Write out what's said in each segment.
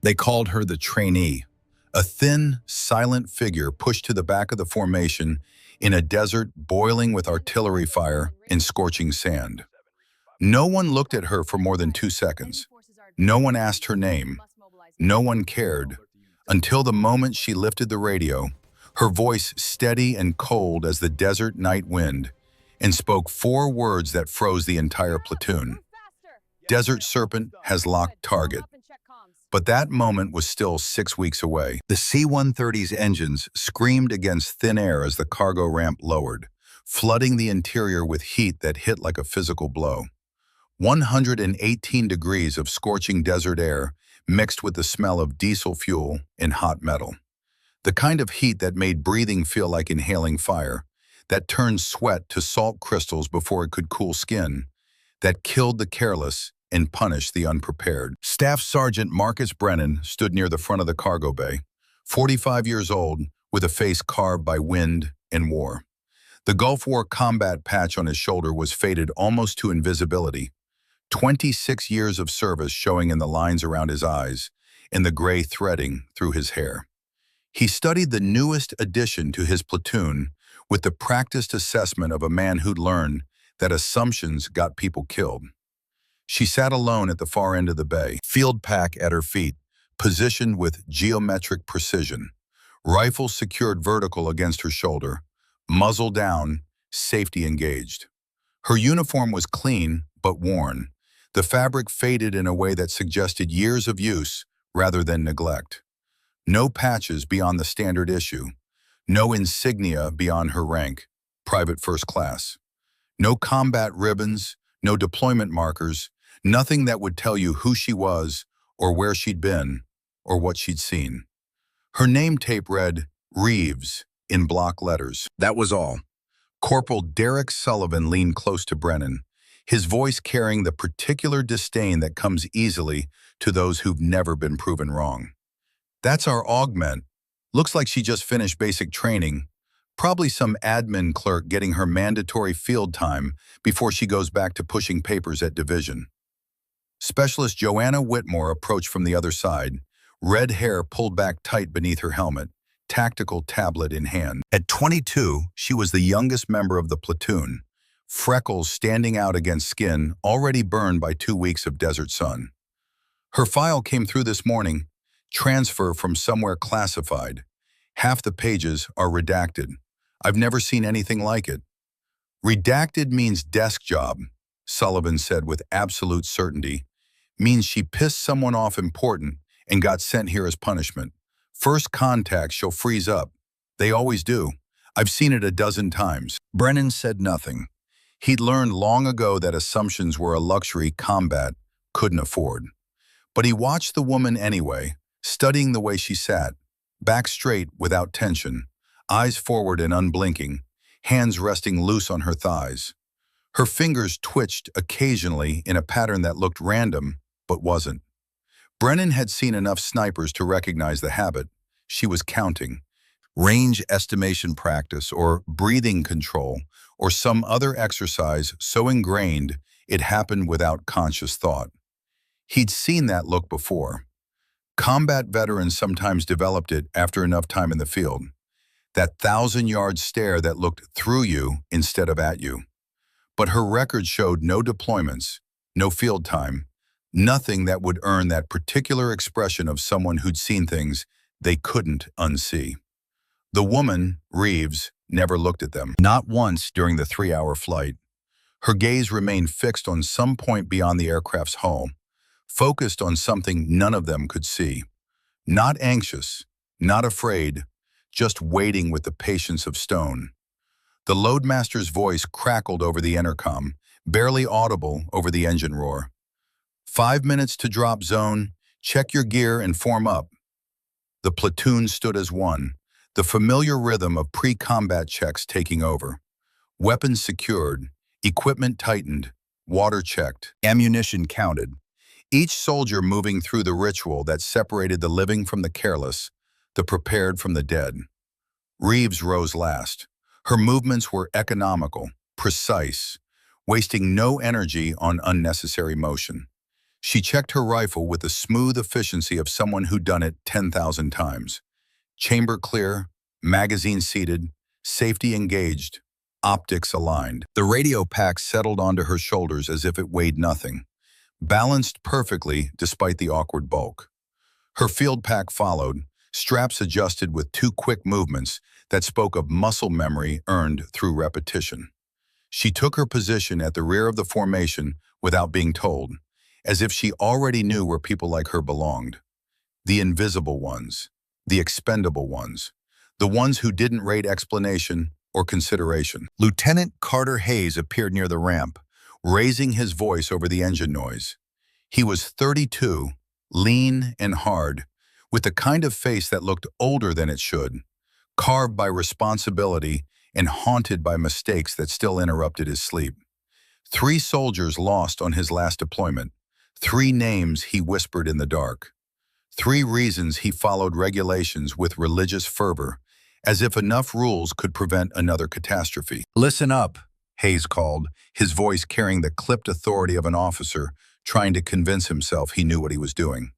They called her the trainee, a thin, silent figure pushed to the back of the formation in a desert boiling with artillery fire and scorching sand. No one looked at her for more than 2 seconds. No one asked her name. No one cared, until the moment she lifted the radio, her voice steady and cold as the desert night wind, and spoke 4 words that froze the entire platoon. Desert Serpent has locked target. But that moment was still 6 weeks away. The C-130's engines screamed against thin air as the cargo ramp lowered, flooding the interior with heat that hit like a physical blow. 118 degrees of scorching desert air mixed with the smell of diesel fuel and hot metal. The kind of heat that made breathing feel like inhaling fire, that turned sweat to salt crystals before it could cool skin, that killed the careless and punished the unprepared. Staff Sergeant Marcus Brennan stood near the front of the cargo bay, 45 years old, with a face carved by wind and war. The Gulf War combat patch on his shoulder was faded almost to invisibility, 26 years of service showing in the lines around his eyes and the gray threading through his hair. He studied the newest addition to his platoon with the practiced assessment of a man who'd learned that assumptions got people killed. She sat alone at the far end of the bay, field pack at her feet, positioned with geometric precision, rifle secured vertical against her shoulder, muzzle down, safety engaged. Her uniform was clean but worn, the fabric faded in a way that suggested years of use rather than neglect. No patches beyond the standard issue, no insignia beyond her rank, private first class. No combat ribbons, no deployment markers, nothing that would tell you who she was or where she'd been or what she'd seen. Her name tape read Reeves in block letters. That was all. Corporal Derek Sullivan leaned close to Brennan, his voice carrying the particular disdain that comes easily to those who've never been proven wrong. That's our augment. Looks like she just finished basic training. Probably some admin clerk getting her mandatory field time before she goes back to pushing papers at division. Specialist Joanna Whitmore approached from the other side, red hair pulled back tight beneath her helmet, tactical tablet in hand. At 22, she was the youngest member of the platoon, freckles standing out against skin already burned by 2 weeks of desert sun. Her file came through this morning, transfer from somewhere classified. Half the pages are redacted. I've never seen anything like it. Redacted means desk job, Sullivan said with absolute certainty. Means she pissed someone off important and got sent here as punishment. First contact, she'll freeze up. They always do. I've seen it a dozen times. Brennan said nothing. He'd learned long ago that assumptions were a luxury combat couldn't afford. But he watched the woman anyway, studying the way she sat, back straight without tension, eyes forward and unblinking, hands resting loose on her thighs. Her fingers twitched occasionally in a pattern that looked random, but wasn't. Brennan had seen enough snipers to recognize the habit. She was counting. Range estimation practice or breathing control or some other exercise so ingrained it happened without conscious thought. He'd seen that look before. Combat veterans sometimes developed it after enough time in the field. That 1,000-yard stare that looked through you instead of at you. But her record showed no deployments, no field time, nothing that would earn that particular expression of someone who'd seen things they couldn't unsee. The woman, Reeves, never looked at them. Not once during the 3-hour flight. Her gaze remained fixed on some point beyond the aircraft's hull, focused on something none of them could see. Not anxious, not afraid, just waiting with the patience of stone. The loadmaster's voice crackled over the intercom, barely audible over the engine roar. 5 minutes to drop zone, check your gear and form up. The platoon stood as one, the familiar rhythm of pre-combat checks taking over. Weapons secured, equipment tightened, water checked, ammunition counted. Each soldier moving through the ritual that separated the living from the careless, the prepared from the dead. Reeves rose last. Her movements were economical, precise, wasting no energy on unnecessary motion. She checked her rifle with the smooth efficiency of someone who'd done it 10,000 times. Chamber clear, magazine seated, safety engaged, optics aligned. The radio pack settled onto her shoulders as if it weighed nothing, balanced perfectly despite the awkward bulk. Her field pack followed, straps adjusted with two quick movements that spoke of muscle memory earned through repetition. She took her position at the rear of the formation without being told, as if she already knew where people like her belonged. The invisible ones, the expendable ones, the ones who didn't rate explanation or consideration. Lieutenant Carter Hayes appeared near the ramp, raising his voice over the engine noise. He was 32, lean and hard, with the kind of face that looked older than it should, carved by responsibility and haunted by mistakes that still interrupted his sleep. 3 soldiers lost on his last deployment, 3 names he whispered in the dark, 3 reasons he followed regulations with religious fervor, as if enough rules could prevent another catastrophe. "Listen up," Hayes called, his voice carrying the clipped authority of an officer trying to convince himself he knew what he was doing.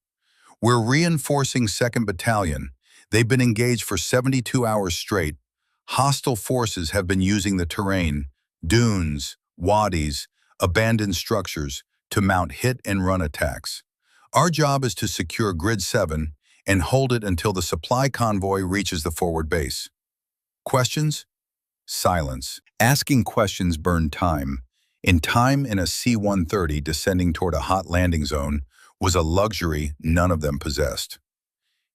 "We're reinforcing 2nd Battalion. They've been engaged for 72 hours straight. Hostile forces have been using the terrain, dunes, wadis, abandoned structures, to mount hit-and-run attacks. Our job is to secure Grid 7 and hold it until the supply convoy reaches the forward base." Questions? Silence. Asking questions burned time, and time in a C-130 descending toward a hot landing zone was a luxury none of them possessed.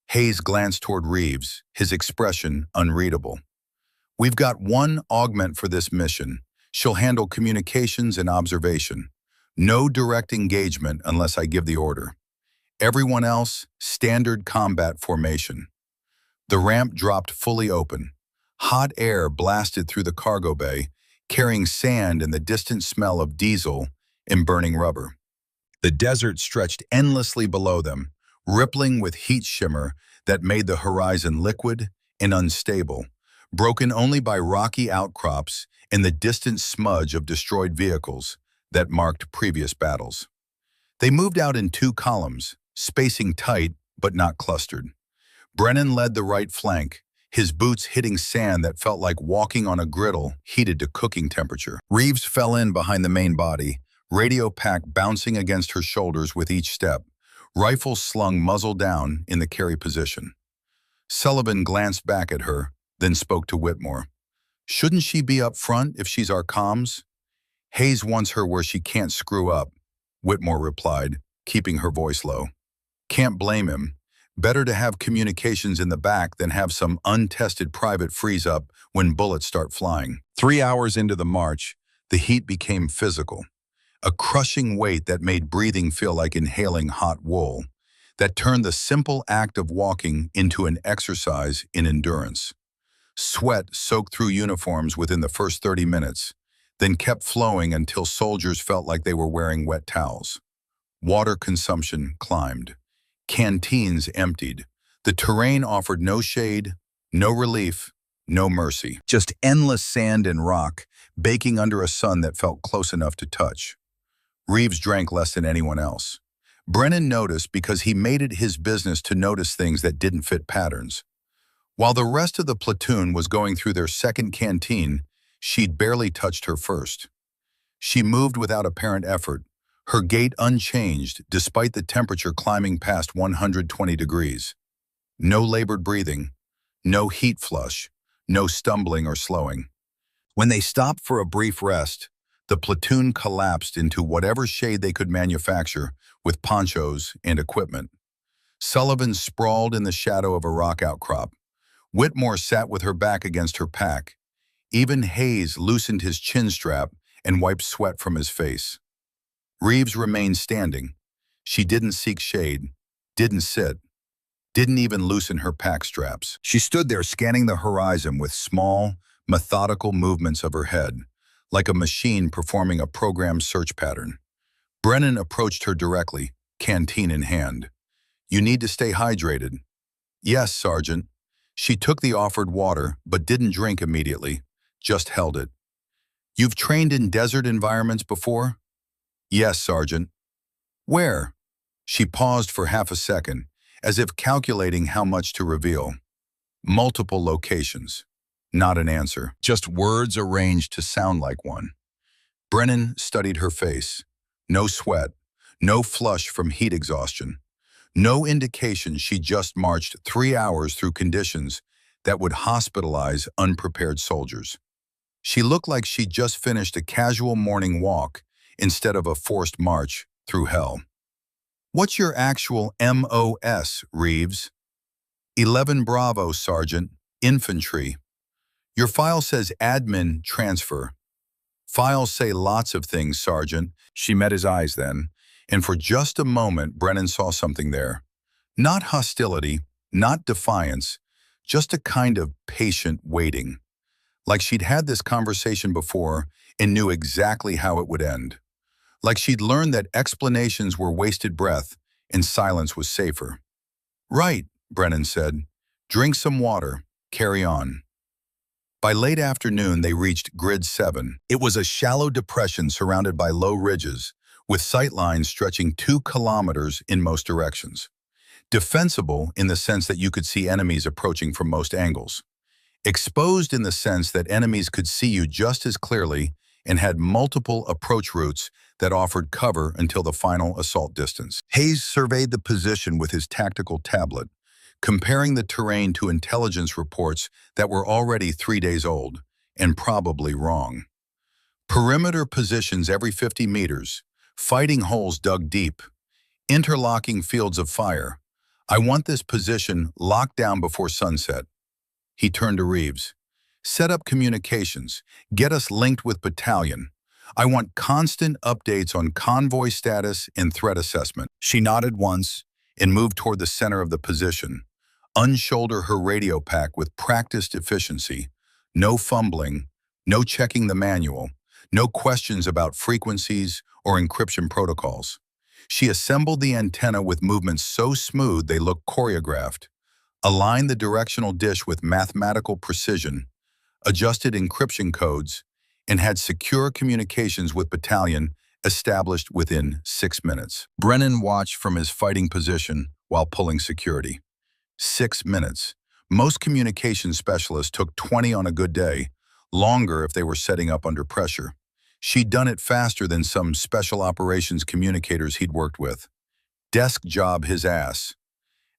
Hayes glanced toward Reeves, his expression unreadable. "We've got one augment for this mission. She'll handle communications and observation. No direct engagement unless I give the order. Everyone else, standard combat formation." The ramp dropped fully open. Hot air blasted through the cargo bay, carrying sand and the distant smell of diesel and burning rubber. The desert stretched endlessly below them, rippling with heat shimmer that made the horizon liquid and unstable, broken only by rocky outcrops and the distant smudge of destroyed vehicles that marked previous battles. They moved out in 2 columns, spacing tight but not clustered. Brennan led the right flank, his boots hitting sand that felt like walking on a griddle heated to cooking temperature. Reeves fell in behind the main body, radio pack bouncing against her shoulders with each step, rifle slung muzzle down in the carry position. Sullivan glanced back at her, then spoke to Whitmore. "Shouldn't she be up front if she's our comms?" "Hayes wants her where she can't screw up," Whitmore replied, keeping her voice low. "Can't blame him. Better to have communications in the back than have some untested private freeze up when bullets start flying." 3 hours into the march, the heat became physical. A crushing weight that made breathing feel like inhaling hot wool, that turned the simple act of walking into an exercise in endurance. Sweat soaked through uniforms within the first 30 minutes, then kept flowing until soldiers felt like they were wearing wet towels. Water consumption climbed. Canteens emptied. The terrain offered no shade, no relief, no mercy. Just endless sand and rock, baking under a sun that felt close enough to touch. Reeves drank less than anyone else. Brennan noticed because he made it his business to notice things that didn't fit patterns. While the rest of the platoon was going through their second canteen, she'd barely touched her first. She moved without apparent effort, her gait unchanged despite the temperature climbing past 120 degrees. No labored breathing, no heat flush, no stumbling or slowing. When they stopped for a brief rest, the platoon collapsed into whatever shade they could manufacture with ponchos and equipment. Sullivan sprawled in the shadow of a rock outcrop. Whitmore sat with her back against her pack. Even Hayes loosened his chin strap and wiped sweat from his face. Reeves remained standing. She didn't seek shade, didn't sit, didn't even loosen her pack straps. She stood there scanning the horizon with small, methodical movements of her head, like a machine performing a programmed search pattern. Brennan approached her directly, canteen in hand. "You need to stay hydrated." "Yes, Sergeant." She took the offered water, but didn't drink immediately, just held it. "You've trained in desert environments before?" "Yes, Sergeant." "Where?" She paused for half a second, as if calculating how much to reveal. Multiple locations. Not an answer. Just words arranged to sound like one. Brennan studied her face. No sweat. No flush from heat exhaustion. No indication she just marched 3 hours through conditions that would hospitalize unprepared soldiers. She looked like she'd just finished a casual morning walk instead of a forced march through hell. What's your actual MOS, Reeves? 11 Bravo, Sergeant. Infantry. Your file says admin transfer. Files say lots of things, Sergeant. She met his eyes then, and for just a moment Brennan saw something there. Not hostility, not defiance, just a kind of patient waiting. Like she'd had this conversation before and knew exactly how it would end. Like she'd learned that explanations were wasted breath and silence was safer. Right, Brennan said. Drink some water. Carry on. By late afternoon, they reached Grid 7. It was a shallow depression surrounded by low ridges, with sight lines stretching 2 kilometers in most directions. Defensible in the sense that you could see enemies approaching from most angles. Exposed in the sense that enemies could see you just as clearly and had multiple approach routes that offered cover until the final assault distance. Hayes surveyed the position with his tactical tablet, comparing the terrain to intelligence reports that were already 3 days old, and probably wrong. Perimeter positions every 50 meters, fighting holes dug deep, interlocking fields of fire. I want this position locked down before sunset. He turned to Reeves. Set up communications. Get us linked with battalion. I want constant updates on convoy status and threat assessment. She nodded once and moved toward the center of the position. Unshoulder her radio pack with practiced efficiency. No fumbling, no checking the manual, no questions about frequencies or encryption protocols. She assembled the antenna with movements so smooth they looked choreographed, aligned the directional dish with mathematical precision, adjusted encryption codes, and had secure communications with battalion established within 6 minutes. Brennan watched from his fighting position while pulling security. 6 minutes. Most communication specialists took 20 on a good day, longer if they were setting up under pressure. She'd done it faster than some special operations communicators he'd worked with. Desk job his ass.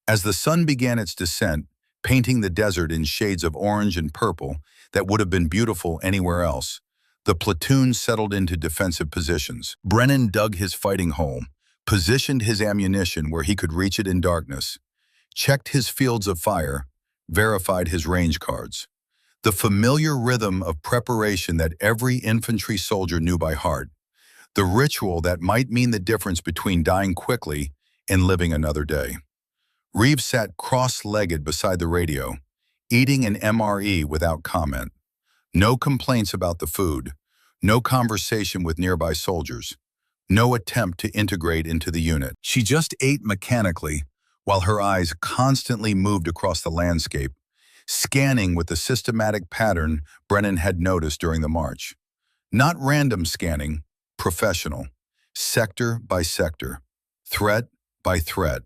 As the sun began its descent, painting the desert in shades of orange and purple that would have been beautiful anywhere else, the platoon settled into defensive positions. Brennan dug his fighting hole, positioned his ammunition where he could reach it in darkness, checked his fields of fire, verified his range cards. The familiar rhythm of preparation that every infantry soldier knew by heart. The ritual that might mean the difference between dying quickly and living another day. Reeves sat cross-legged beside the radio, eating an MRE without comment. No complaints about the food, no conversation with nearby soldiers, no attempt to integrate into the unit. She just ate mechanically, while her eyes constantly moved across the landscape, scanning with the systematic pattern Brennan had noticed during the march. Not random scanning, professional, sector by sector, threat by threat,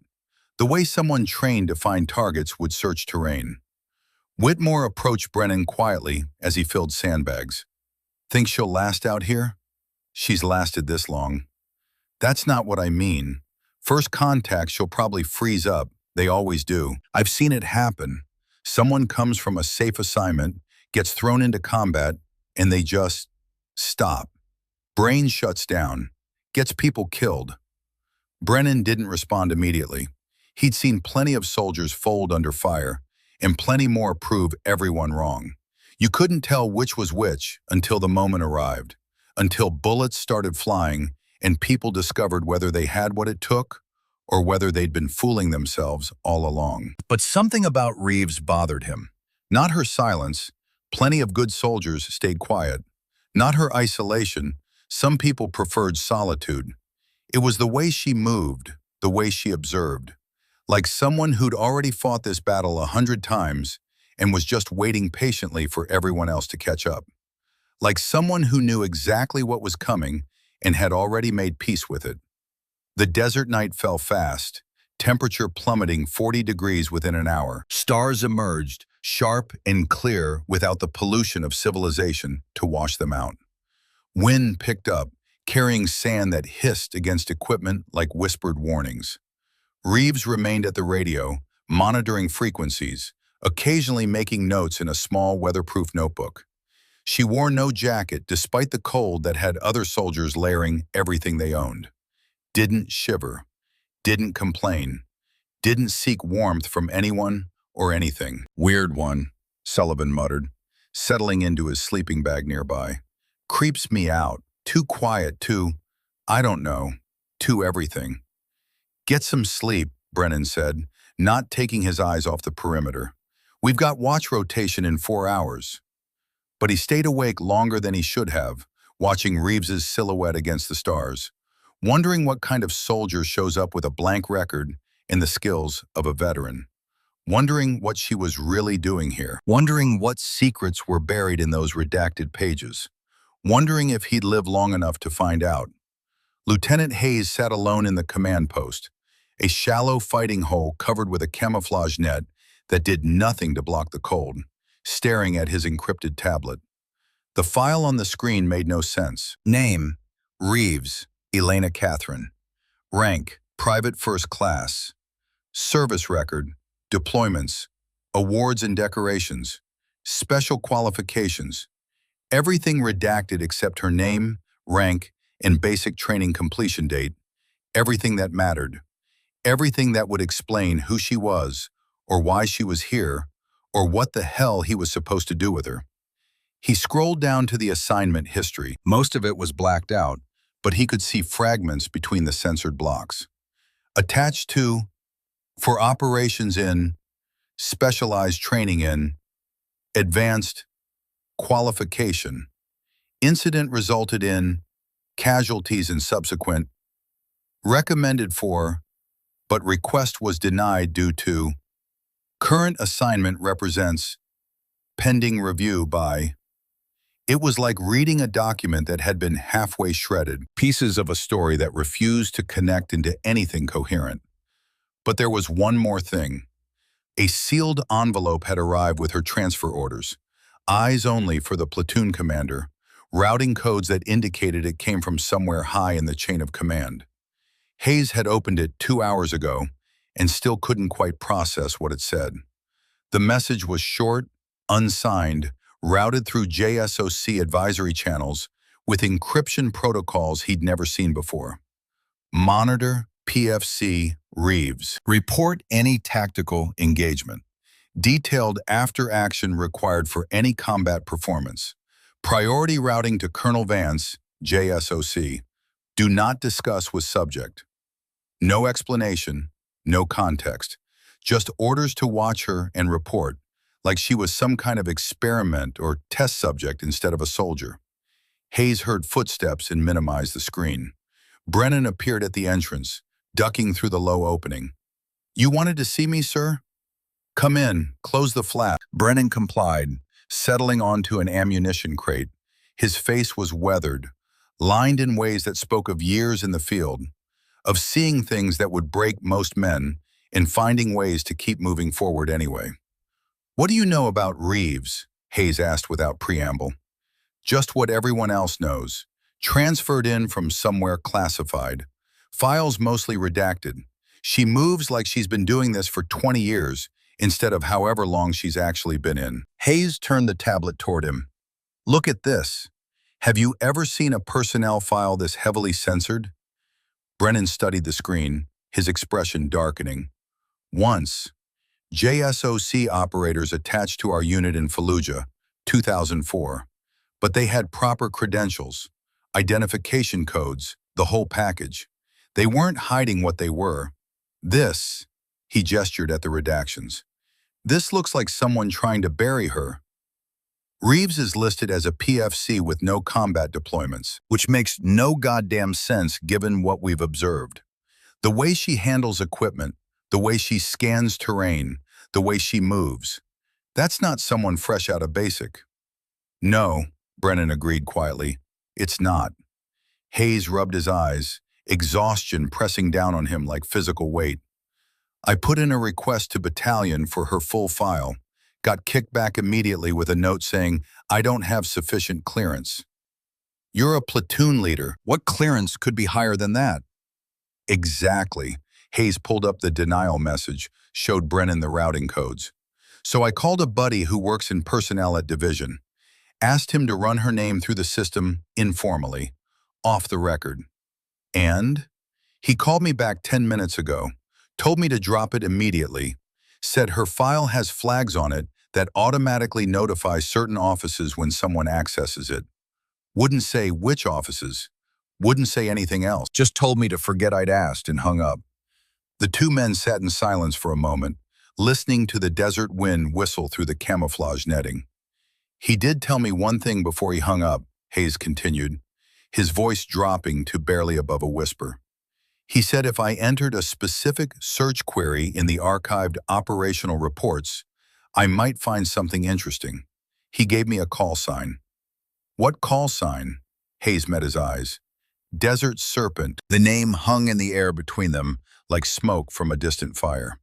the way someone trained to find targets would search terrain. Whitmore approached Brennan quietly as he filled sandbags. Think she'll last out here? She's lasted this long. That's not what I mean. First contact, she'll probably freeze up. They always do. I've seen it happen. Someone comes from a safe assignment, gets thrown into combat, and they just stop. Brain shuts down, gets people killed. Brennan didn't respond immediately. He'd seen plenty of soldiers fold under fire, and plenty more prove everyone wrong. You couldn't tell which was which until the moment arrived, until bullets started flying and people discovered whether they had what it took or whether they'd been fooling themselves all along. But something about Reeves bothered him. Not her silence. Plenty of good soldiers stayed quiet. Not her isolation. Some people preferred solitude. It was the way she moved, the way she observed. Like someone who'd already fought this battle 100 times and was just waiting patiently for everyone else to catch up. Like someone who knew exactly what was coming and had already made peace with it. The desert night fell fast, temperature plummeting 40 degrees within an hour. Stars emerged, sharp and clear without the pollution of civilization to wash them out. Wind picked up, carrying sand that hissed against equipment like whispered warnings. Reeves remained at the radio, monitoring frequencies, occasionally making notes in a small weatherproof notebook. She wore no jacket despite the cold that had other soldiers layering everything they owned. Didn't shiver, didn't complain, didn't seek warmth from anyone or anything. Weird one, Sullivan muttered, settling into his sleeping bag nearby. Creeps me out, too quiet, I don't know, too everything. Get some sleep, Brennan said, not taking his eyes off the perimeter. We've got watch rotation in 4 hours. But he stayed awake longer than he should have, watching Reeves's silhouette against the stars, wondering what kind of soldier shows up with a blank record and the skills of a veteran, wondering what she was really doing here, wondering what secrets were buried in those redacted pages, wondering if he'd live long enough to find out. Lieutenant Hayes sat alone in the command post, a shallow fighting hole covered with a camouflage net that did nothing to block the cold, staring at his encrypted tablet. The file on the screen made no sense. Name, Reeves, Elena Catherine. Rank, Private First Class. Service record, deployments, awards and decorations, special qualifications. Everything redacted except her name, rank, and basic training completion date. Everything that mattered. Everything that would explain who she was, or why she was here, or what the hell he was supposed to do with her. He scrolled down to the assignment history. Most of it was blacked out, but he could see fragments between the censored blocks. Attached to, for operations in, specialized training in, advanced, qualification. Incident resulted in, casualties and subsequent, recommended for, but request was denied due to, current assignment represents, pending review by. It was like reading a document that had been halfway shredded, pieces of a story that refused to connect into anything coherent. But there was one more thing. A sealed envelope had arrived with her transfer orders, eyes only for the platoon commander, routing codes that indicated it came from somewhere high in the chain of command. Hayes had opened it 2 hours ago and still couldn't quite process what it said. The message was short, unsigned, routed through JSOC advisory channels with encryption protocols he'd never seen before. Monitor PFC Reeves. Report any tactical engagement. Detailed after-action required for any combat performance. Priority routing to Colonel Vance, JSOC. Do not discuss with subject. No explanation, no context. Just orders to watch her and report, like she was some kind of experiment or test subject instead of a soldier. Hayes heard footsteps and minimized the screen. Brennan appeared at the entrance, ducking through the low opening. You wanted to see me, sir? Come in, close the flap. Brennan complied, settling onto an ammunition crate. His face was weathered, lined in ways that spoke of years in the field, of seeing things that would break most men and finding ways to keep moving forward anyway. What do you know about Reeves? Hayes asked without preamble. Just what everyone else knows. Transferred in from somewhere classified. Files mostly redacted. She moves like she's been doing this for 20 years instead of however long she's actually been in. Hayes turned the tablet toward him. Look at this. Have you ever seen a personnel file this heavily censored? Brennan studied the screen, his expression darkening. Once, JSOC operators attached to our unit in Fallujah, 2004. But they had proper credentials, identification codes, the whole package. They weren't hiding what they were. This, he gestured at the redactions. This looks like someone trying to bury her. Reeves is listed as a PFC with no combat deployments, which makes no goddamn sense given what we've observed. The way she handles equipment, the way she scans terrain, the way she moves. That's not someone fresh out of basic. No, Brennan agreed quietly. It's not. Hayes rubbed his eyes, exhaustion pressing down on him like physical weight. I put in a request to battalion for her full file, got kicked back immediately with a note saying, "I don't have sufficient clearance." "You're a platoon leader. What clearance could be higher than that?" "Exactly." Hayes pulled up the denial message, showed Brennan the routing codes. "So I called a buddy who works in personnel at division, asked him to run her name through the system informally, off the record. And he called me back 10 minutes ago, told me to drop it immediately, said her file has flags on it that automatically notify certain offices when someone accesses it. Wouldn't say which offices, wouldn't say anything else, just told me to forget I'd asked and hung up." The two men sat in silence for a moment, listening to the desert wind whistle through the camouflage netting. "He did tell me one thing before he hung up," Hayes continued, his voice dropping to barely above a whisper. "He said if I entered a specific search query in the archived operational reports, I might find something interesting. He gave me a call sign." "What call sign?" Hayes met his eyes. "Desert Serpent." The name hung in the air between them like smoke from a distant fire.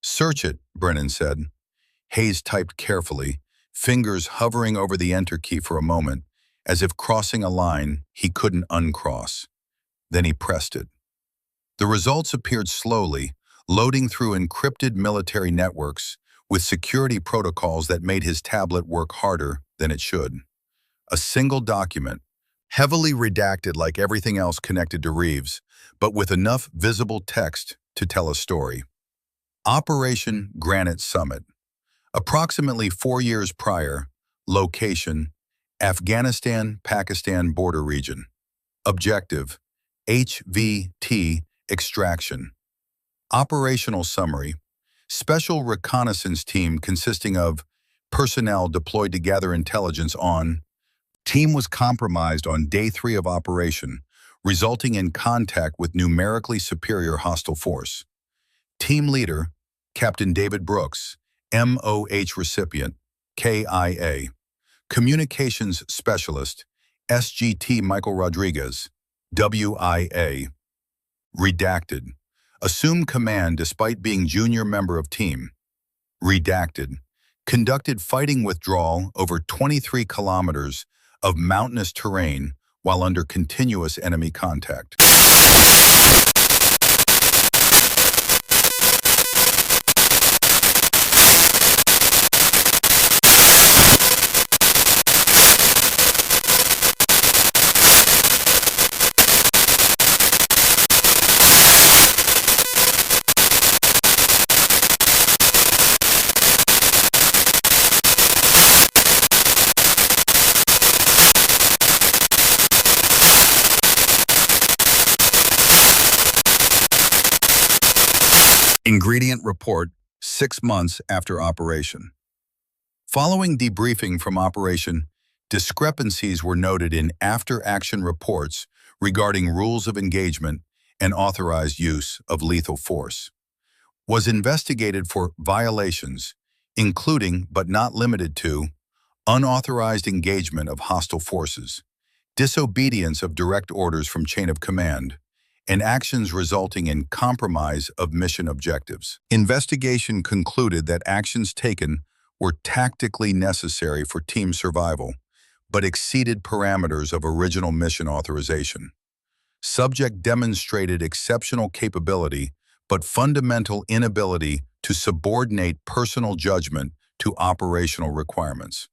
"Search it," Brennan said. Hayes typed carefully, fingers hovering over the enter key for a moment, as if crossing a line he couldn't uncross. Then he pressed it. The results appeared slowly, loading through encrypted military networks with security protocols that made his tablet work harder than it should. A single document, heavily redacted like everything else connected to Reeves, but with enough visible text to tell a story. Operation Granite Summit. Approximately 4 years prior. Location: Afghanistan-Pakistan border region. Objective: HVT extraction. Operational summary: Special reconnaissance team consisting of personnel deployed to gather intelligence on. Team was compromised on day 3 of operation, resulting in contact with numerically superior hostile force. Team leader: Captain David Brooks, MOH recipient, KIA. Communications specialist: SGT Michael Rodriguez, WIA. Redacted. Assumed command despite being junior member of team. Redacted. Conducted fighting withdrawal over 23 kilometers of mountainous terrain while under continuous enemy contact. Ingredient report 6 months after operation. Following debriefing from operation, discrepancies were noted in after-action reports regarding rules of engagement and authorized use of lethal force. Was investigated for violations, including but not limited to unauthorized engagement of hostile forces, disobedience of direct orders from chain of command, and actions resulting in compromise of mission objectives. Investigation concluded that actions taken were tactically necessary for team survival, but exceeded parameters of original mission authorization. Subject demonstrated exceptional capability, but fundamental inability to subordinate personal judgment to operational requirements.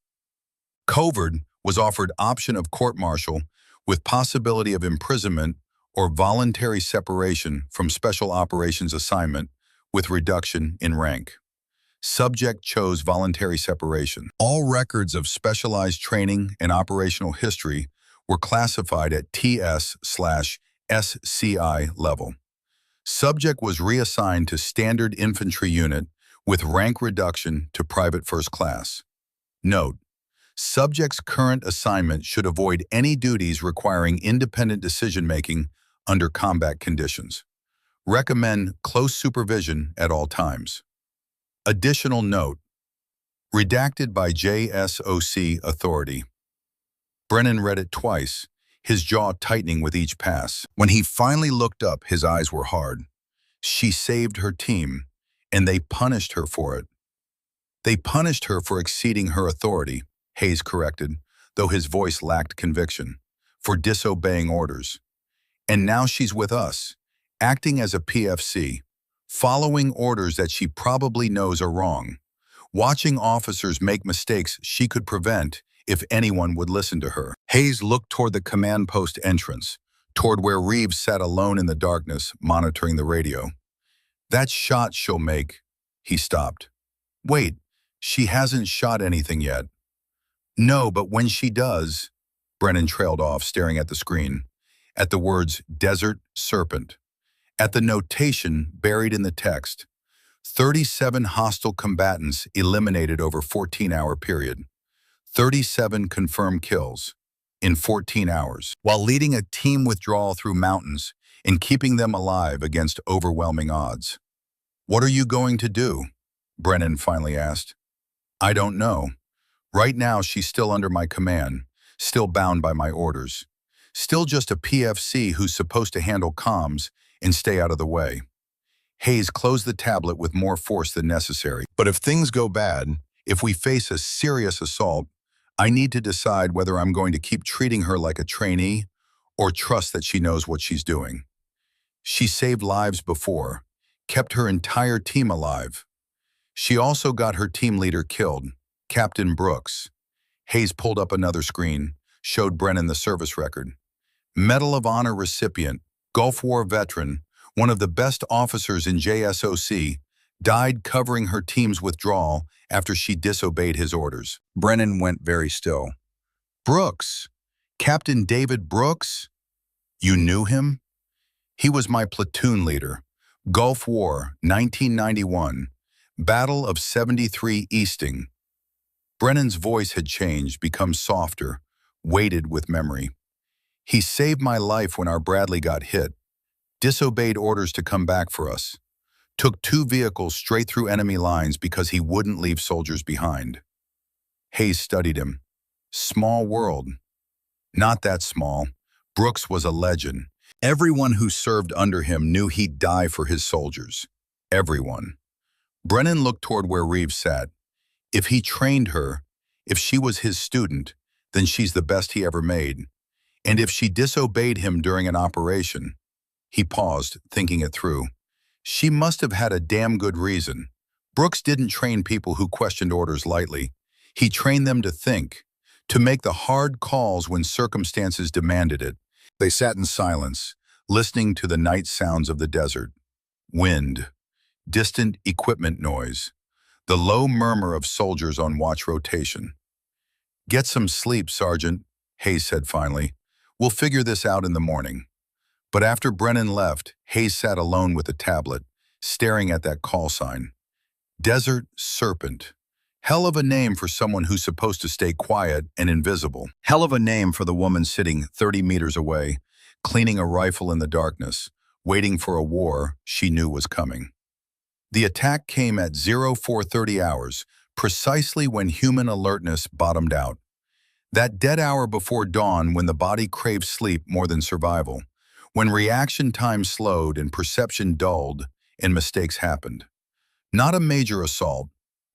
Covert was offered option of court-martial with possibility of imprisonment or voluntary separation from special operations assignment with reduction in rank. Subject chose voluntary separation. All records of specialized training and operational history were classified at TS/SCI level. Subject was reassigned to standard infantry unit with rank reduction to private first class. Note: Subject's current assignment should avoid any duties requiring independent decision-making under combat conditions. Recommend close supervision at all times. Additional note: redacted by JSOC authority. Brennan read it twice, his jaw tightening with each pass. When he finally looked up, his eyes were hard. She saved her team, and they punished her for it. They punished her for exceeding her authority, Hayes corrected, though his voice lacked conviction, for disobeying orders. And now she's with us, acting as a PFC, following orders that she probably knows are wrong, watching officers make mistakes she could prevent if anyone would listen to her. Hayes looked toward the command post entrance, toward where Reeves sat alone in the darkness, monitoring the radio. That shot she'll make, he stopped. Wait, she hasn't shot anything yet. No, but when she does, Brennan trailed off, staring at the screen, at the words Desert Serpent, at the notation buried in the text, 37 hostile combatants eliminated over 14-hour period, 37 confirmed kills in 14 hours, while leading a team withdrawal through mountains and keeping them alive against overwhelming odds. What are you going to do? Brennan finally asked. I don't know. Right now, she's still under my command, still bound by my orders, still just a PFC who's supposed to handle comms and stay out of the way. Hayes closed the tablet with more force than necessary. But if things go bad, if we face a serious assault, I need to decide whether I'm going to keep treating her like a trainee or trust that she knows what she's doing. She saved lives before, kept her entire team alive. She also got her team leader killed, Captain Brooks. Hayes pulled up another screen, showed Brennan the service record. Medal of Honor recipient, Gulf War veteran, one of the best officers in JSOC, died covering her team's withdrawal after she disobeyed his orders. Brennan went very still. Brooks? Captain David Brooks? You knew him? He was my platoon leader. Gulf War, 1991. Battle of 73 Easting. Brennan's voice had changed, become softer, weighted with memory. He saved my life when our Bradley got hit, disobeyed orders to come back for us, took 2 vehicles straight through enemy lines because he wouldn't leave soldiers behind. Hayes studied him. Small world. Not that small. Brooks was a legend. Everyone who served under him knew he'd die for his soldiers. Everyone. Brennan looked toward where Reeves sat. If he trained her, if she was his student, then she's the best he ever made. And if she disobeyed him during an operation, he paused, thinking it through. She must have had a damn good reason. Brooks didn't train people who questioned orders lightly. He trained them to think, to make the hard calls when circumstances demanded it. They sat in silence, listening to the night sounds of the desert. Wind, distant equipment noise, the low murmur of soldiers on watch rotation. Get some sleep, Sergeant, Hayes said finally. We'll figure this out in the morning. But after Brennan left, Hayes sat alone with a tablet, staring at that call sign. Desert Serpent. Hell of a name for someone who's supposed to stay quiet and invisible. Hell of a name for the woman sitting 30 meters away, cleaning a rifle in the darkness, waiting for a war she knew was coming. The attack came at 0430 hours, precisely when human alertness bottomed out. That dead hour before dawn when the body craved sleep more than survival, when reaction time slowed and perception dulled and mistakes happened. Not a major assault,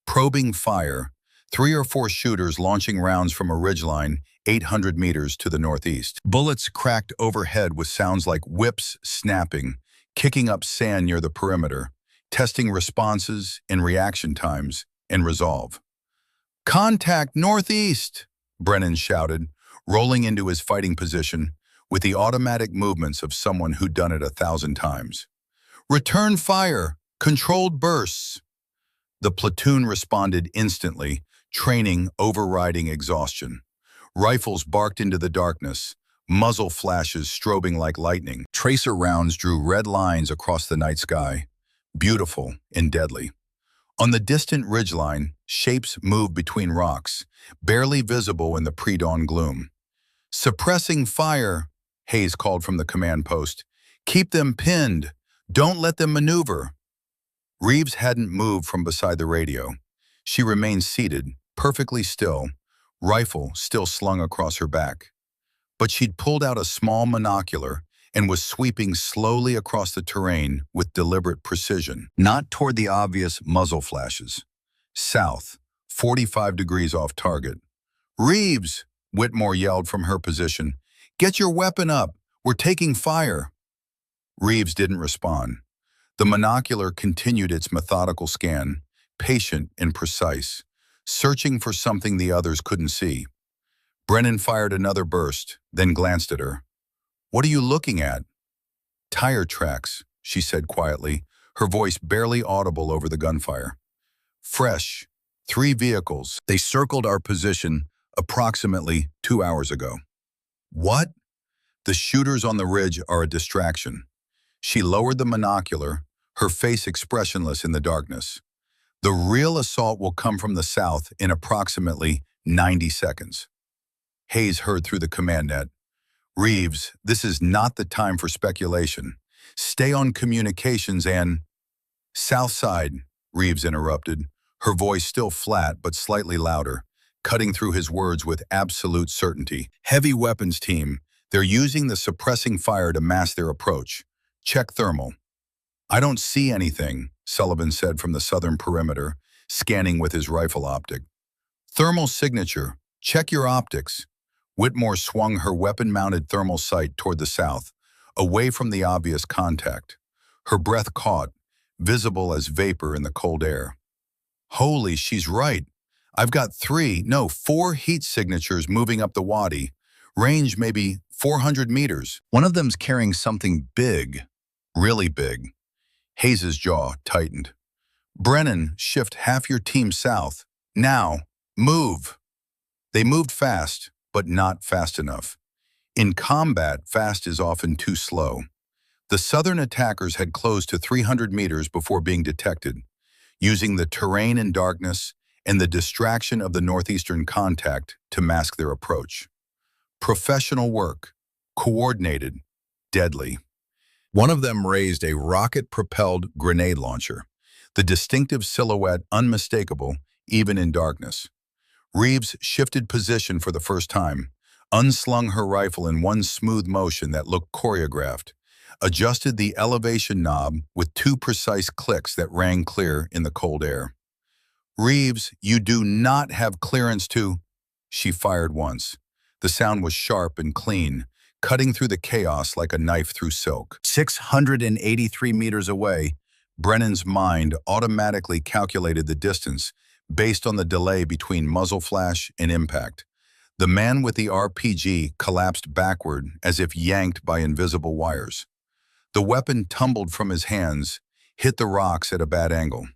probing fire, 3 or 4 shooters launching rounds from a ridgeline 800 meters to the northeast. Bullets cracked overhead with sounds like whips snapping, kicking up sand near the perimeter, testing responses and reaction times and resolve. Contact northeast, Brennan shouted, rolling into his fighting position with the automatic movements of someone who'd done it 1,000 times. Return fire, controlled bursts. The platoon responded instantly, training overriding exhaustion. Rifles barked into the darkness, muzzle flashes strobing like lightning. Tracer rounds drew red lines across the night sky, beautiful and deadly. On the distant ridgeline, shapes moved between rocks, barely visible in the pre-dawn gloom. Suppressing fire, Hayes called from the command post. Keep them pinned. Don't let them maneuver. Reeves hadn't moved from beside the radio. She remained seated, perfectly still, rifle still slung across her back. but she'd pulled out a small monocular and was sweeping slowly across the terrain with deliberate precision, not toward the obvious muzzle flashes. South, 45 degrees off target. "Reeves!" Whitmore yelled from her position. "Get your weapon up! We're taking fire!" Reeves didn't respond. The monocular continued its methodical scan, patient and precise, searching for something the others couldn't see. Brennan fired another burst, then glanced at her. "What are you looking at?" "Tire tracks," she said quietly, her voice barely audible over the gunfire. "Fresh. 3 vehicles. They circled our position approximately 2 hours ago." "What?" "The shooters on the ridge are a distraction." She lowered the monocular, her face expressionless in the darkness. "The real assault will come from the south in approximately 90 seconds. Hayes heard through the command net. "Reeves, this is not the time for speculation. Stay on communications and—" "South side," Reeves interrupted, her voice still flat but slightly louder, cutting through his words with absolute certainty. "Heavy weapons team. They're using the suppressing fire to mask their approach. Check thermal." "I don't see anything," Sullivan said from the southern perimeter, scanning with his rifle optic. "Thermal signature. Check your optics." Whitmore swung her weapon-mounted thermal sight toward the south, away from the obvious contact. Her breath caught, visible as vapor in the cold air. "Holy, she's right. I've got 4 heat signatures moving up the wadi. Range maybe 400 meters. One of them's carrying something big, really big." Hayes's jaw tightened. "Brennan, shift half your team south. Now, move." They moved fast, but not fast enough. In combat, fast is often too slow. The southern attackers had closed to 300 meters before being detected, using the terrain and darkness and the distraction of the northeastern contact to mask their approach. Professional work, coordinated, deadly. One of them raised a rocket-propelled grenade launcher, the distinctive silhouette unmistakable even in darkness. Reeves shifted position for the first time, unslung her rifle in one smooth motion that looked choreographed, adjusted the elevation knob with 2 precise clicks that rang clear in the cold air. "Reeves, you do not have clearance to—" She fired once. The sound was sharp and clean, cutting through the chaos like a knife through silk. 683 meters away, Brennan's mind automatically calculated the distance based on the delay between muzzle flash and impact. The man with the RPG collapsed backward as if yanked by invisible wires. The weapon tumbled from his hands, hit the rocks at a bad angle.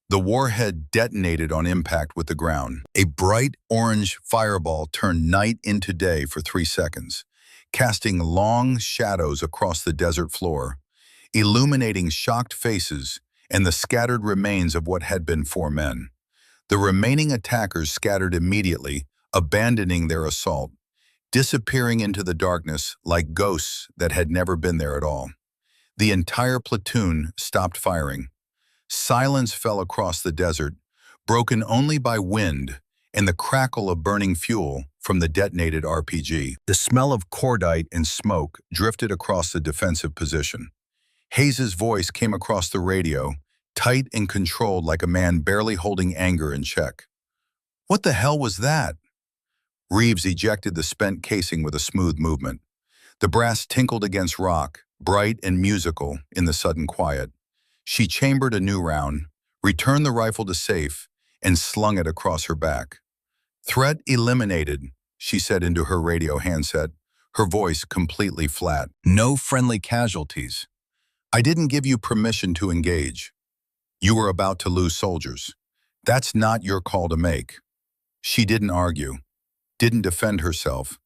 The warhead detonated on impact with the ground. A bright orange fireball turned night into day for 3 seconds, casting long shadows across the desert floor, illuminating shocked faces and the scattered remains of what had been 4 men. The remaining attackers scattered immediately, abandoning their assault, disappearing into the darkness like ghosts that had never been there at all. The entire platoon stopped firing. Silence fell across the desert, broken only by wind and the crackle of burning fuel from the detonated RPG. The smell of cordite and smoke drifted across the defensive position. Hayes's voice came across the radio, tight and controlled like a man barely holding anger in check. "What the hell was that?" Reeves ejected the spent casing with a smooth movement. The brass tinkled against rock, bright and musical in the sudden quiet. She chambered a new round, returned the rifle to safe, and slung it across her back. "Threat eliminated," she said into her radio handset, her voice completely flat. "No friendly casualties. I didn't give you permission to engage. You were about to lose soldiers. That's not your call to make." She didn't argue, didn't defend herself,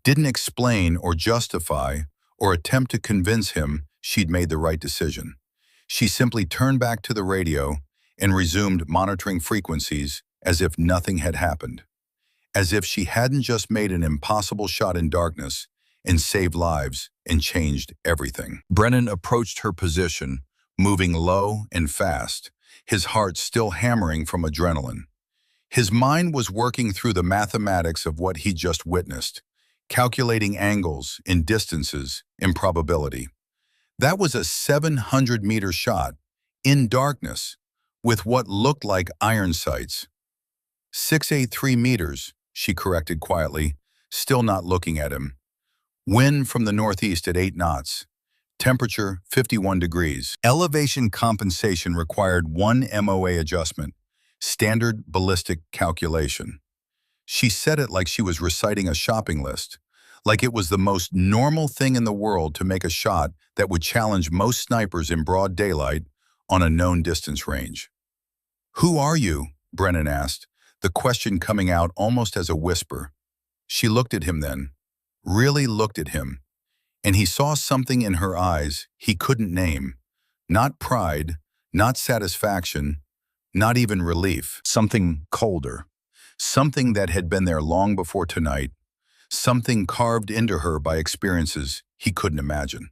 didn't explain or justify or attempt to convince him she'd made the right decision. She simply turned back to the radio and resumed monitoring frequencies as if nothing had happened, as if she hadn't just made an impossible shot in darkness and saved lives and changed everything. Brennan approached her position, moving low and fast, his heart still hammering from adrenaline. His mind was working through the mathematics of what he'd just witnessed, calculating angles in distances in probability. That was a 700-meter shot, in darkness, with what looked like iron sights. 683 meters, she corrected quietly, still not looking at him. Wind from the northeast at 8 knots. Temperature 51 degrees. Elevation compensation required 1 MOA adjustment. Standard ballistic calculation. She said it like she was reciting a shopping list, like it was the most normal thing in the world to make a shot that would challenge most snipers in broad daylight on a known distance range. "Who are you?" Brennan asked, the question coming out almost as a whisper. She looked at him then, really looked at him, and he saw something in her eyes he couldn't name. Not pride, not satisfaction, not even relief. Something colder. Something that had been there long before tonight. Something carved into her by experiences he couldn't imagine.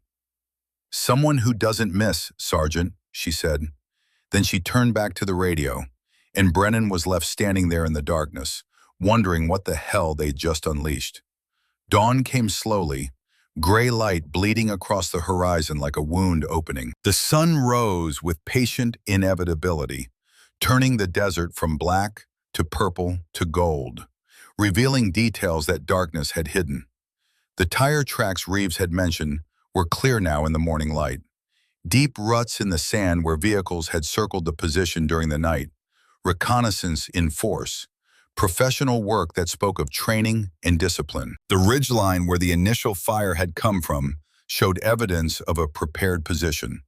"Someone who doesn't miss, Sergeant," she said. Then she turned back to the radio, and Brennan was left standing there in the darkness, wondering what the hell they'd just unleashed. Dawn came slowly, gray light bleeding across the horizon like a wound opening. The sun rose with patient inevitability, turning the desert from black to purple to gold, revealing details that darkness had hidden. The tire tracks Reeves had mentioned were clear now in the morning light. Deep ruts in the sand where vehicles had circled the position during the night. Reconnaissance in force. Professional work that spoke of training and discipline. The ridgeline where the initial fire had come from showed evidence of a prepared position.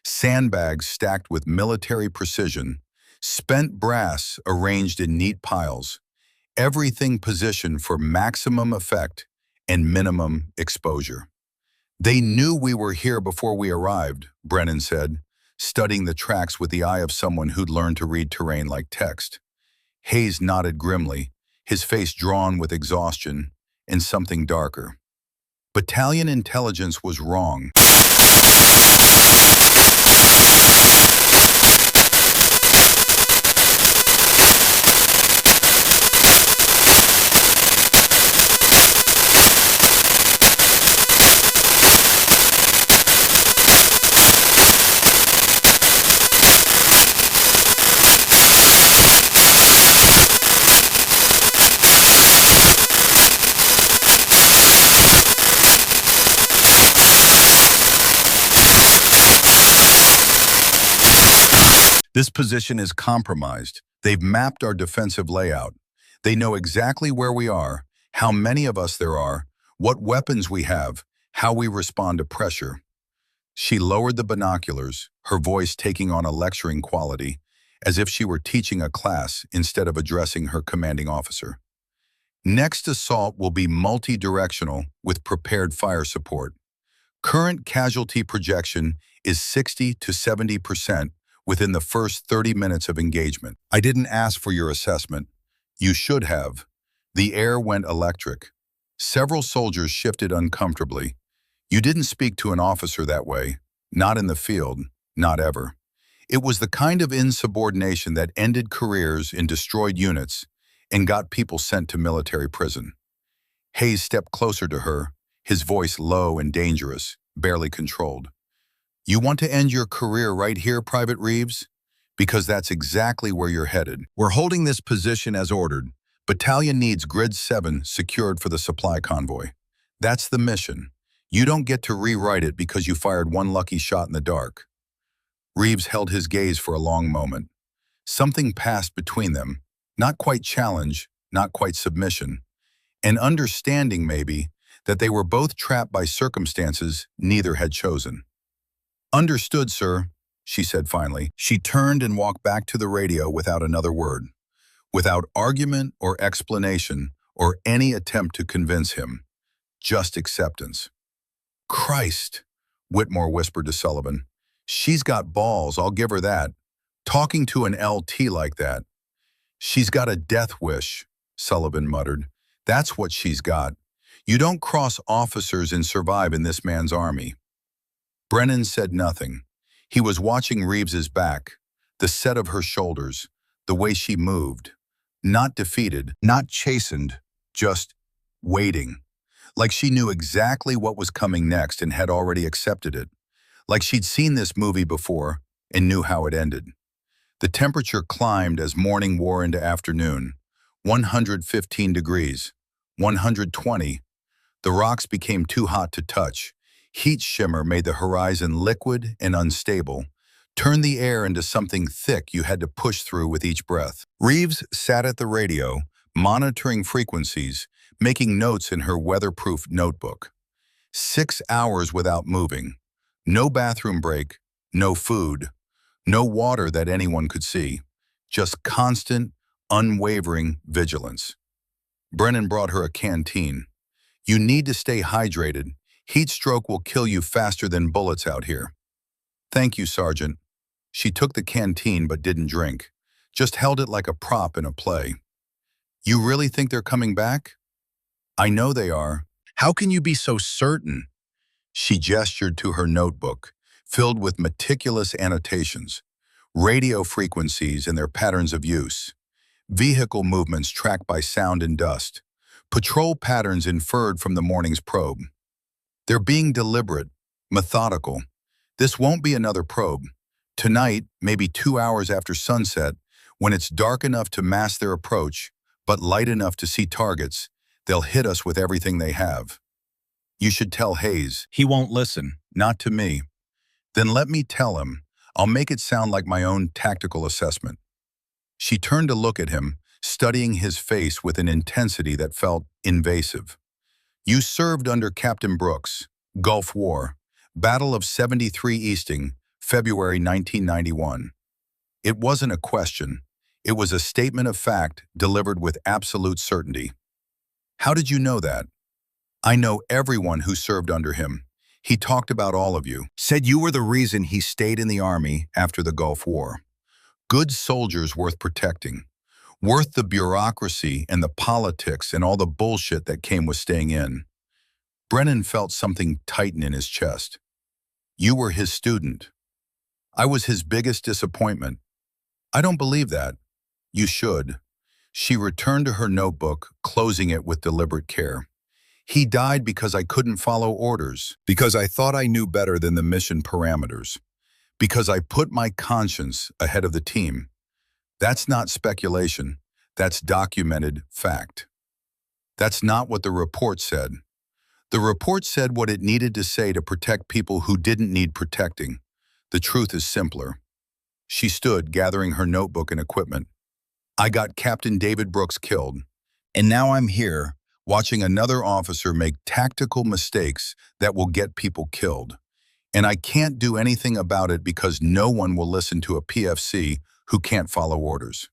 Sandbags stacked with military precision. Spent brass arranged in neat piles. Everything positioned for maximum effect and minimum exposure. "They knew we were here before we arrived," Brennan said, studying the tracks with the eye of someone who'd learned to read terrain like text. Hayes nodded grimly, his face drawn with exhaustion and something darker. "Battalion intelligence was wrong." "This position is compromised. They've mapped our defensive layout. They know exactly where we are, how many of us there are, what weapons we have, how we respond to pressure." She lowered the binoculars, her voice taking on a lecturing quality, as if she were teaching a class instead of addressing her commanding officer. "Next assault will be multi-directional with prepared fire support. Current casualty projection is 60 to 70% within the first 30 minutes of engagement. I didn't ask for your assessment. You should have." The air went electric. Several soldiers shifted uncomfortably. "You didn't speak to an officer that way. Not in the field. Not ever." It was the kind of insubordination that ended careers in destroyed units and got people sent to military prison. Hayes stepped closer to her, his voice low and dangerous, barely controlled. "You want to end your career right here, Private Reeves? Because that's exactly where you're headed. We're holding this position as ordered. Battalion needs Grid 7 secured for the supply convoy. That's the mission. You don't get to rewrite it because you fired one lucky shot in the dark." Reeves held his gaze for a long moment. Something passed between them, not quite challenge, not quite submission. An understanding, maybe, that they were both trapped by circumstances neither had chosen. "Understood, sir," she said finally. She turned and walked back to the radio without another word, without argument or explanation or any attempt to convince him. Just acceptance. "Christ," Whitmore whispered to Sullivan. "She's got balls, I'll give her that. Talking to an LT like that." "She's got a death wish," Sullivan muttered. "That's what she's got. You don't cross officers and survive in this man's army." Brennan said nothing. He was watching Reeves's back, the set of her shoulders, the way she moved. Not defeated, not chastened, just waiting. like she knew exactly what was coming next and had already accepted it, like she'd seen this movie before and knew how it ended. The temperature climbed as morning wore into afternoon. 115 degrees, 120. The rocks became too hot to touch. Heat shimmer made the horizon liquid and unstable, turned the air into something thick you had to push through with each breath. Reeves sat at the radio, monitoring frequencies, making notes in her weatherproof notebook. 6 hours without moving. No bathroom break, no food, no water that anyone could see. Just constant, unwavering vigilance. Brennan brought her a canteen. You need to stay hydrated. Heat stroke will kill you faster than bullets out here. Thank you, Sergeant. She took the canteen but didn't drink, just held it like a prop in a play. You really think they're coming back? I know they are. How can you be so certain? She gestured to her notebook, filled with meticulous annotations, radio frequencies and their patterns of use, vehicle movements tracked by sound and dust, patrol patterns inferred from the morning's probe. They're being deliberate, methodical. This won't be another probe. Tonight, maybe 2 hours after sunset, when it's dark enough to mask their approach, but light enough to see targets, they'll hit us with everything they have. You should tell Hayes. He won't listen, not to me. Then let me tell him. I'll make it sound like my own tactical assessment. She turned to look at him, studying his face with an intensity that felt invasive. You served under Captain Brooks, Gulf War, Battle of 73 Easting, February 1991. It wasn't a question. It was a statement of fact delivered with absolute certainty. How did you know that? I know everyone who served under him. He talked about all of you. Said you were the reason he stayed in the Army after the Gulf War. Good soldiers worth protecting. Worth the bureaucracy and the politics and all the bullshit that came with staying in. Brennan felt something tighten in his chest. You were his student. I was his biggest disappointment. I don't believe that. You should. She returned to her notebook, closing it with deliberate care. He died because I couldn't follow orders, because I thought I knew better than the mission parameters, because I put my conscience ahead of the team. That's not speculation. That's documented fact. That's not what the report said. The report said what it needed to say to protect people who didn't need protecting. The truth is simpler. She stood, gathering her notebook and equipment. I got Captain David Brooks killed, and now I'm here, watching another officer make tactical mistakes that will get people killed. And I can't do anything about it because no one will listen to a PFC who can't follow orders.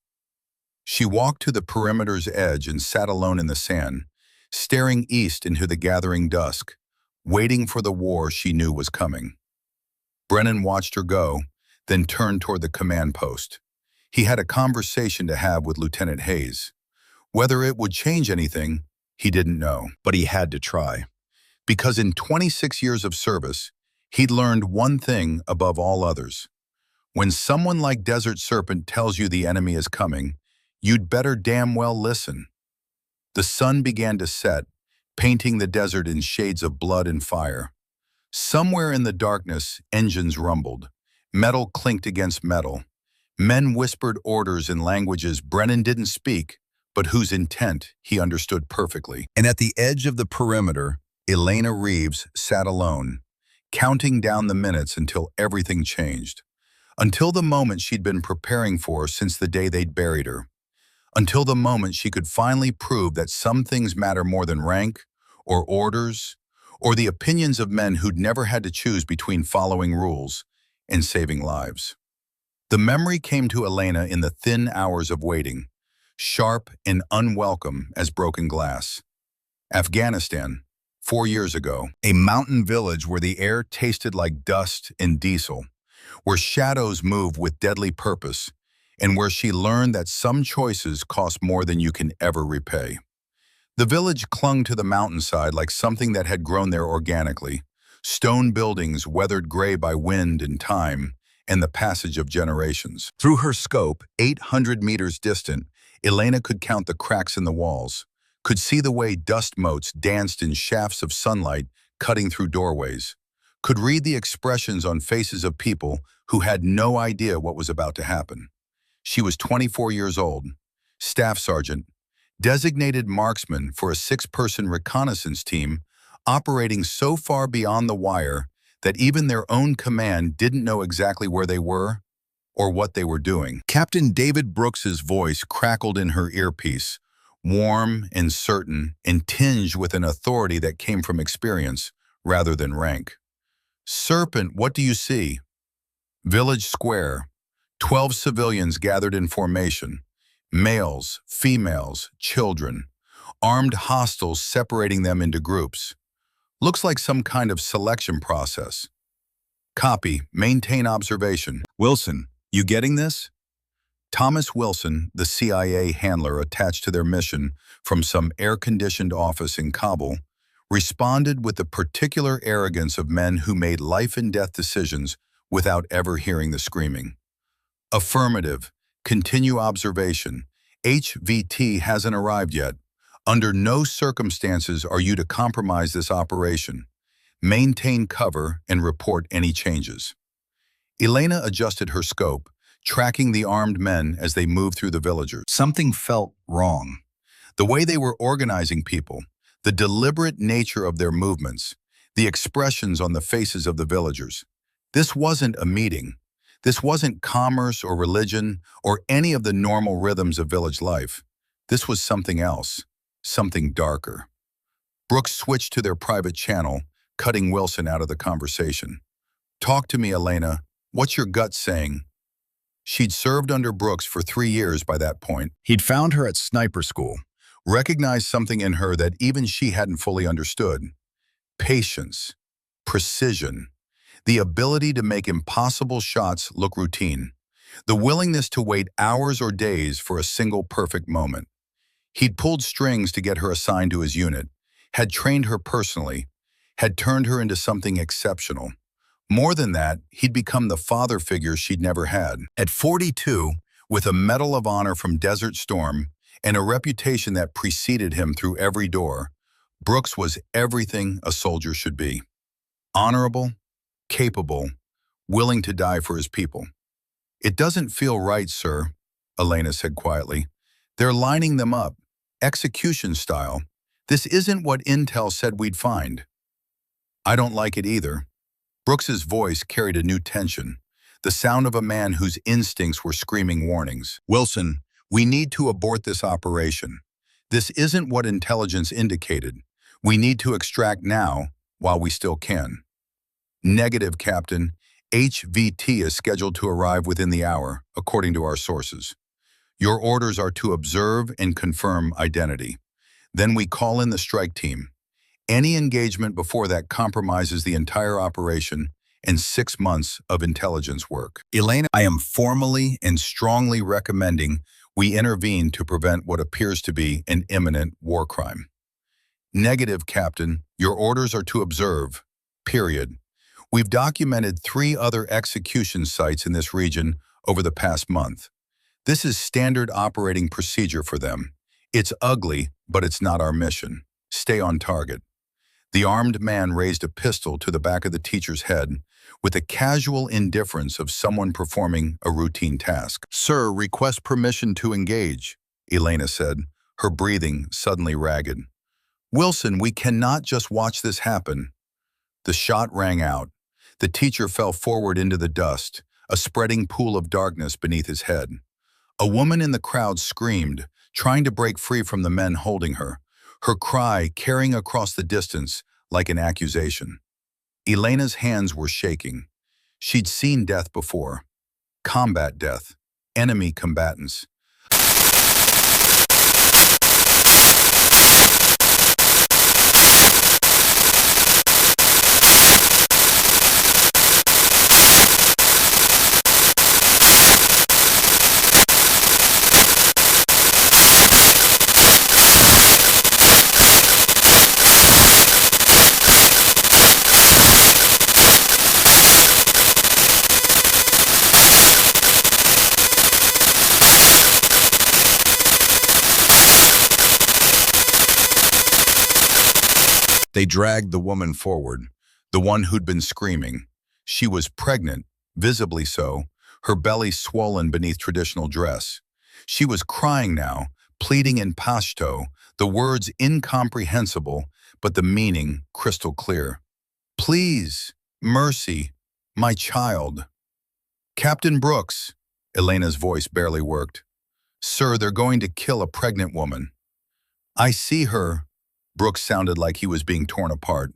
She walked to the perimeter's edge and sat alone in the sand, staring east into the gathering dusk, waiting for the war she knew was coming. Brennan watched her go, then turned toward the command post. He had a conversation to have with Lieutenant Hayes. Whether it would change anything, he didn't know, but he had to try. Because in 26 years of service, he'd learned one thing above all others. When someone like Desert Serpent tells you the enemy is coming, you'd better damn well listen. The sun began to set, painting the desert in shades of blood and fire. Somewhere in the darkness, engines rumbled. Metal clinked against metal. Men whispered orders in languages Brennan didn't speak, but whose intent he understood perfectly. And at the edge of the perimeter, Elena Reeves sat alone, counting down the minutes until everything changed. Until the moment she'd been preparing for since the day they'd buried her. Until the moment she could finally prove that some things matter more than rank, or orders, or the opinions of men who'd never had to choose between following rules and saving lives. The memory came to Elena in the thin hours of waiting, sharp and unwelcome as broken glass. Afghanistan, 4 years ago, a mountain village where the air tasted like dust and diesel, where shadows moved with deadly purpose, and where she learned that some choices cost more than you can ever repay. The village clung to the mountainside like something that had grown there organically, stone buildings weathered gray by wind and time and the passage of generations. Through her scope, 800 meters distant, Elena could count the cracks in the walls, could see the way dust motes danced in shafts of sunlight cutting through doorways, could read the expressions on faces of people who had no idea what was about to happen. She was 24 years old, staff sergeant, designated marksman for a 6-person reconnaissance team operating so far beyond the wire that even their own command didn't know exactly where they were or what they were doing. Captain David Brooks's voice crackled in her earpiece, warm and certain and tinged with an authority that came from experience rather than rank. "Serpent, what do you see?" Village square. 12 civilians gathered in formation. Males, females, children. Armed hostiles separating them into groups. Looks like some kind of selection process. Copy. Maintain observation. Wilson, you getting this? Thomas Wilson, the CIA handler attached to their mission from some air-conditioned office in Kabul, responded with the particular arrogance of men who made life-and-death decisions without ever hearing the screaming. Affirmative. Continue observation. HVT hasn't arrived yet. Under no circumstances are you to compromise this operation. Maintain cover and report any changes. Elena adjusted her scope, tracking the armed men as they moved through the villagers. Something felt wrong. The way they were organizing people, the deliberate nature of their movements, the expressions on the faces of the villagers. This wasn't a meeting. This wasn't commerce or religion or any of the normal rhythms of village life. This was something else, something darker. Brooks switched to their private channel, cutting Wilson out of the conversation. "Talk to me, Elena. What's your gut saying?" She'd served under Brooks for 3 years by that point. He'd found her at sniper school, recognized something in her that even she hadn't fully understood. Patience, precision, the ability to make impossible shots look routine, the willingness to wait hours or days for a single perfect moment. He'd pulled strings to get her assigned to his unit, had trained her personally, had turned her into something exceptional. More than that, he'd become the father figure she'd never had. At 42, with a Medal of Honor from Desert Storm and a reputation that preceded him through every door, Brooks was everything a soldier should be. Honorable, capable, willing to die for his people. "It doesn't feel right, sir," Elena said quietly. "They're lining them up, execution style. This isn't what Intel said we'd find." "I don't like it either." Brooks's voice carried a new tension, the sound of a man whose instincts were screaming warnings. "Wilson, we need to abort this operation. This isn't what intelligence indicated. We need to extract now while we still can." "Negative, Captain. HVT is scheduled to arrive within the hour, according to our sources. Your orders are to observe and confirm identity. Then we call in the strike team. Any engagement before that compromises the entire operation and 6 months of intelligence work. Elena, I am formally and strongly recommending we intervene to prevent what appears to be an imminent war crime." "Negative, Captain. Your orders are to observe. Period. We've documented 3 other execution sites in this region over the past month. This is standard operating procedure for them. It's ugly, but it's not our mission. Stay on target." The armed man raised a pistol to the back of the teacher's head with the casual indifference of someone performing a routine task. "Sir, request permission to engage," Elena said, her breathing suddenly ragged. "Wilson, we cannot just watch this happen." The shot rang out. The teacher fell forward into the dust, a spreading pool of darkness beneath his head. A woman in the crowd screamed, trying to break free from the men holding her, her cry carrying across the distance like an accusation. Elena's hands were shaking. She'd seen death before. Combat death. Enemy combatants. They dragged the woman forward, the one who'd been screaming. She was pregnant, visibly so, her belly swollen beneath traditional dress. She was crying now, pleading in Pashto, the words incomprehensible, but the meaning crystal clear. "Please, mercy, my child." "Captain Brooks," Elena's voice barely worked. "Sir, they're going to kill a pregnant woman." "I see her." Brooks sounded like he was being torn apart.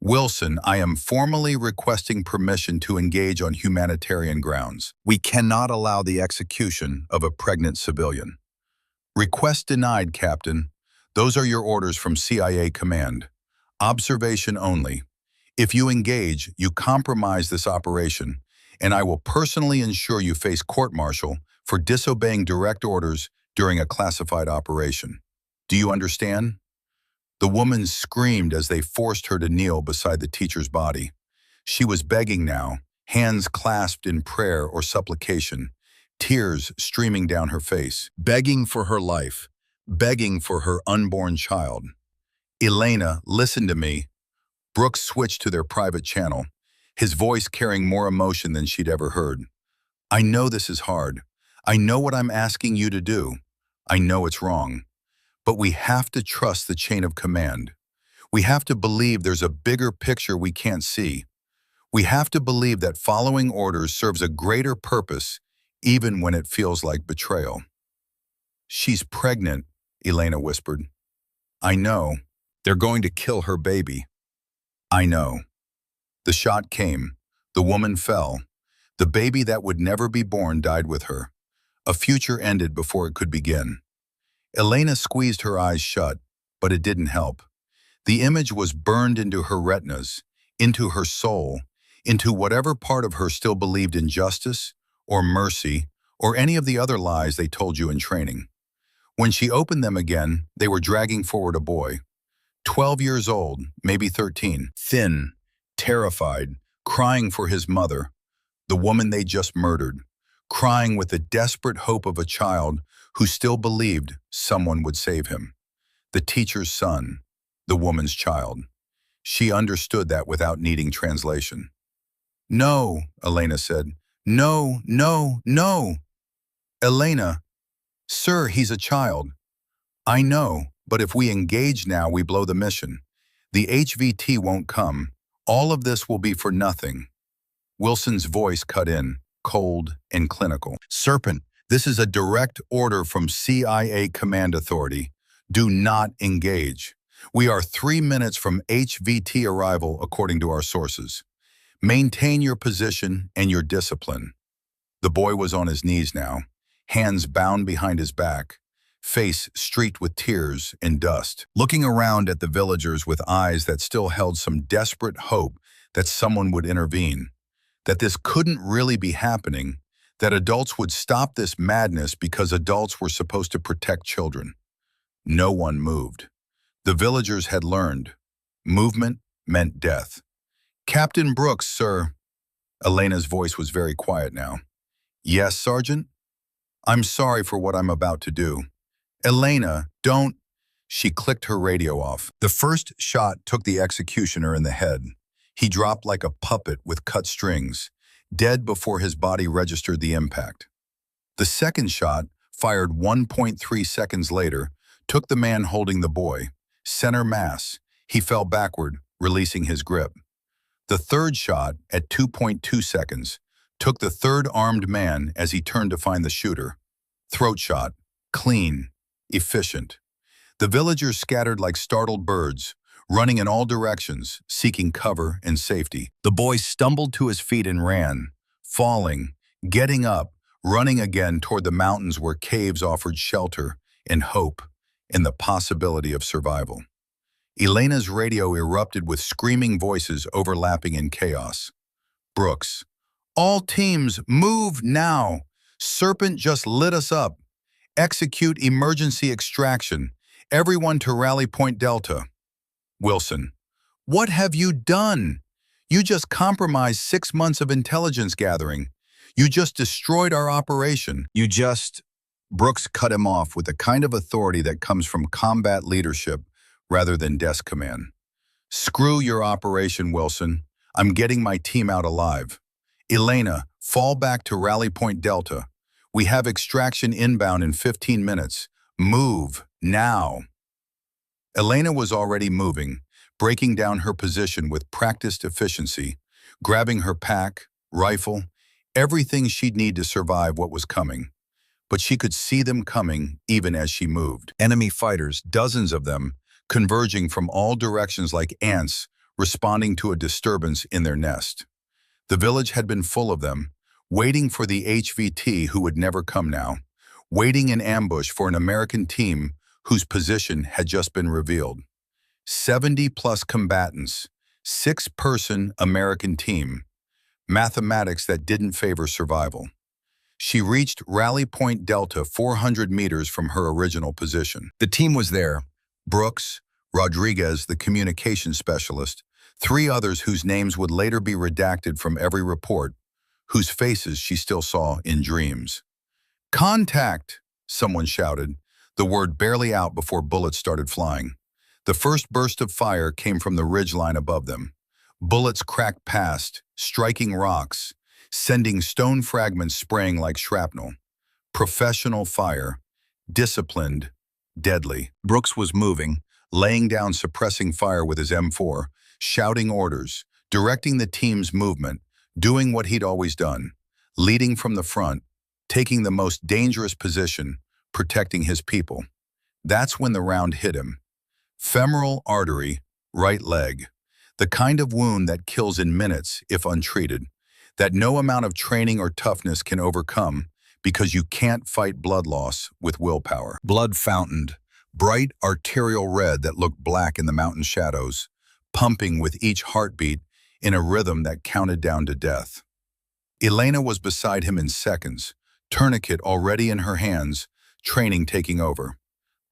"Wilson, I am formally requesting permission to engage on humanitarian grounds. We cannot allow the execution of a pregnant civilian." "Request denied, Captain. Those are your orders from CIA Command. Observation only. If you engage, you compromise this operation, and I will personally ensure you face court-martial for disobeying direct orders during a classified operation. Do you understand?" The woman screamed as they forced her to kneel beside the teacher's body. She was begging now, hands clasped in prayer or supplication, tears streaming down her face, begging for her life, begging for her unborn child. "Elena, listen to me." Brooks switched to their private channel, his voice carrying more emotion than she'd ever heard. "I know this is hard. I know what I'm asking you to do. I know it's wrong. But we have to trust the chain of command. We have to believe there's a bigger picture we can't see. We have to believe that following orders serves a greater purpose, even when it feels like betrayal." "She's pregnant," Elena whispered. "I know. They're going to kill her baby." "I know." The shot came. The woman fell. The baby that would never be born died with her. A future ended before it could begin. Elena squeezed her eyes shut, but it didn't help. The image was burned into her retinas, into her soul, into whatever part of her still believed in justice, or mercy, or any of the other lies they told you in training. When she opened them again, they were dragging forward a boy. 12 years old, maybe 13, thin, terrified, crying for his mother, the woman they just murdered, crying with the desperate hope of a child who still believed someone would save him. The teacher's son, the woman's child. She understood that without needing translation. "No," Elena said. "No, no, no." "Elena, sir, he's a child." "I know, but if we engage now, we blow the mission. The HVT won't come. All of this will be for nothing." Wilson's voice cut in, cold and clinical. "Serpent, this is a direct order from CIA Command Authority. Do not engage. We are 3 minutes from HVT arrival according to our sources. Maintain your position and your discipline." The boy was on his knees now, hands bound behind his back, face streaked with tears and dust, looking around at the villagers with eyes that still held some desperate hope that someone would intervene, that this couldn't really be happening, that adults would stop this madness because adults were supposed to protect children. No one moved. The villagers had learned. Movement meant death. "Captain Brooks, sir." Elena's voice was very quiet now. "Yes, Sergeant? I'm sorry for what I'm about to do." "Elena, don't." She clicked her radio off. The first shot took the executioner in the head. He dropped like a puppet with cut strings, dead before his body registered the impact. The second shot, fired 1.3 seconds later, took the man holding the boy, center mass. He fell backward, releasing his grip. The third shot, at 2.2 seconds, took the third armed man as he turned to find the shooter. Throat shot, clean, efficient. The villagers scattered like startled birds, running in all directions, seeking cover and safety. The boy stumbled to his feet and ran, falling, getting up, running again toward the mountains where caves offered shelter and hope and the possibility of survival. Elena's radio erupted with screaming voices overlapping in chaos. "Brooks, all teams, move now! Serpent just lit us up. Execute emergency extraction. Everyone to Rally Point Delta." Wilson, "What have you done? You just compromised 6 months of intelligence gathering. You just destroyed our operation. Brooks cut him off with the kind of authority that comes from combat leadership rather than desk command. Screw your operation, Wilson. I'm getting my team out alive. Elena, fall back to Rally Point Delta. We have extraction inbound in 15 minutes. Move, now. Elena was already moving, breaking down her position with practiced efficiency, grabbing her pack, rifle, everything she'd need to survive what was coming. But she could see them coming even as she moved. Enemy fighters, dozens of them, converging from all directions like ants, responding to a disturbance in their nest. The village had been full of them, waiting for the HVT who would never come now, waiting in ambush for an American team whose position had just been revealed. 70-plus combatants, 6-person American team, mathematics that didn't favor survival. She reached Rally Point Delta 400 meters from her original position. The team was there: Brooks, Rodriguez, the communications specialist, 3 others whose names would later be redacted from every report, whose faces she still saw in dreams. "Contact!" someone shouted, the word barely out before bullets started flying. The first burst of fire came from the ridgeline above them. Bullets cracked past, striking rocks, sending stone fragments spraying like shrapnel. Professional fire, disciplined, deadly. Brooks was moving, laying down suppressing fire with his M4, shouting orders, directing the team's movement, doing what he'd always done, leading from the front, taking the most dangerous position, protecting his people. That's when the round hit him. Femoral artery, right leg. The kind of wound that kills in minutes if untreated, that no amount of training or toughness can overcome because you can't fight blood loss with willpower. Blood fountained, bright arterial red that looked black in the mountain shadows, pumping with each heartbeat in a rhythm that counted down to death. Elena was beside him in seconds, tourniquet already in her hands, training taking over.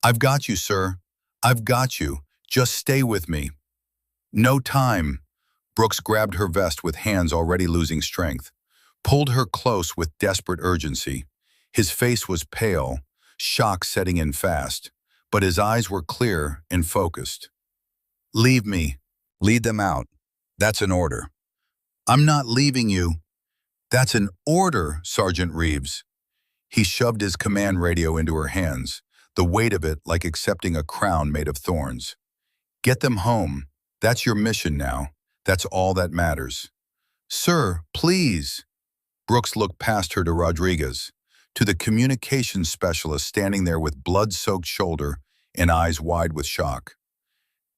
"I've got you, sir. I've got you. Just stay with me." "No time." Brooks grabbed her vest with hands already losing strength, pulled her close with desperate urgency. His face was pale, shock setting in fast, but his eyes were clear and focused. "Leave me. Lead them out. That's an order." "I'm not leaving you." "That's an order, Sergeant Reeves." He shoved his command radio into her hands, the weight of it like accepting a crown made of thorns. "Get them home. That's your mission now. That's all that matters." "Sir, please." Brooks looked past her to Rodriguez, to the communications specialist standing there with blood-soaked shoulder and eyes wide with shock.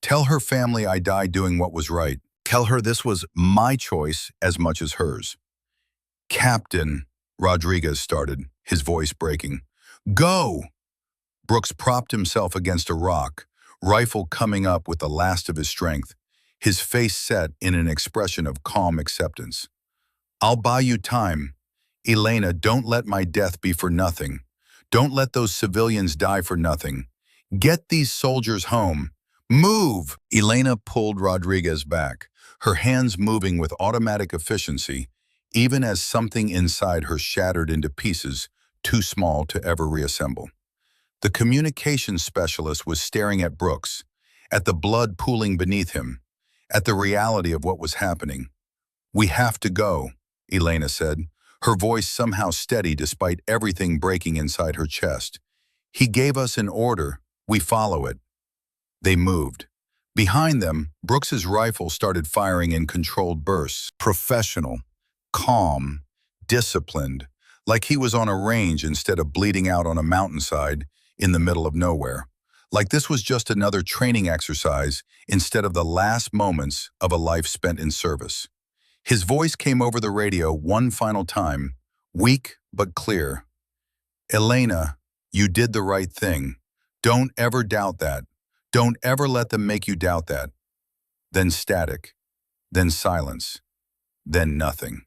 "Tell her family I died doing what was right. Tell her this was my choice as much as hers." "Captain," Rodriguez started, his voice breaking. "Go!" Brooks propped himself against a rock, rifle coming up with the last of his strength, his face set in an expression of calm acceptance. "I'll buy you time. Elena, don't let my death be for nothing. Don't let those civilians die for nothing. Get these soldiers home. Move!" Elena pulled Rodriguez back, her hands moving with automatic efficiency, even as something inside her shattered into pieces too small to ever reassemble. The communications specialist was staring at Brooks, at the blood pooling beneath him, at the reality of what was happening. "We have to go," Elena said, her voice somehow steady despite everything breaking inside her chest. "He gave us an order. We follow it." They moved. Behind them, Brooks's rifle started firing in controlled bursts, professional, calm, disciplined, like he was on a range instead of bleeding out on a mountainside in the middle of nowhere. Like this was just another training exercise instead of the last moments of a life spent in service. His voice came over the radio one final time, weak but clear. "Elena, you did the right thing. Don't ever doubt that. Don't ever let them make you doubt that." Then static, then silence, then nothing.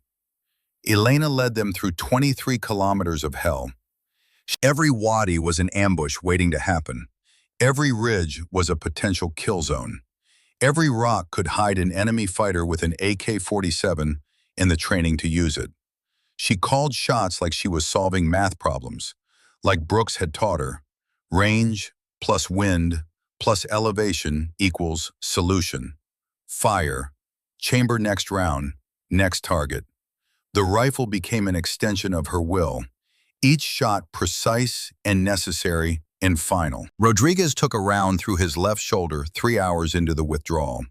Elena led them through 23 kilometers of hell. Every wadi was an ambush waiting to happen. Every ridge was a potential kill zone. Every rock could hide an enemy fighter with an AK-47 and the training to use it. She called shots like she was solving math problems, like Brooks had taught her. Range plus wind plus elevation equals solution. Fire. Chamber next round. Next target. The rifle became an extension of her will, each shot precise and necessary and final. Rodriguez took a round through his left shoulder 3 hours into the withdrawal.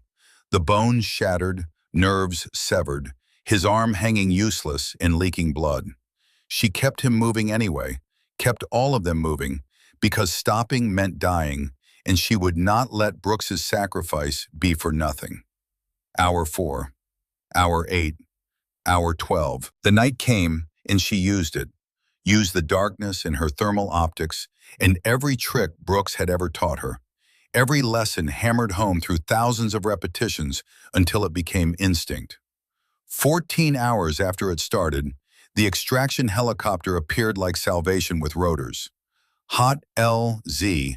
The bones shattered, nerves severed, his arm hanging useless and leaking blood. She kept him moving anyway, kept all of them moving, because stopping meant dying, and she would not let Brooks's sacrifice be for nothing. Hour 4, hour 8, hour 12. The night came, and she used it. Used the darkness and her thermal optics and every trick Brooks had ever taught her. Every lesson hammered home through thousands of repetitions until it became instinct. 14 hours after it started, the extraction helicopter appeared like salvation with rotors. Hot LZ,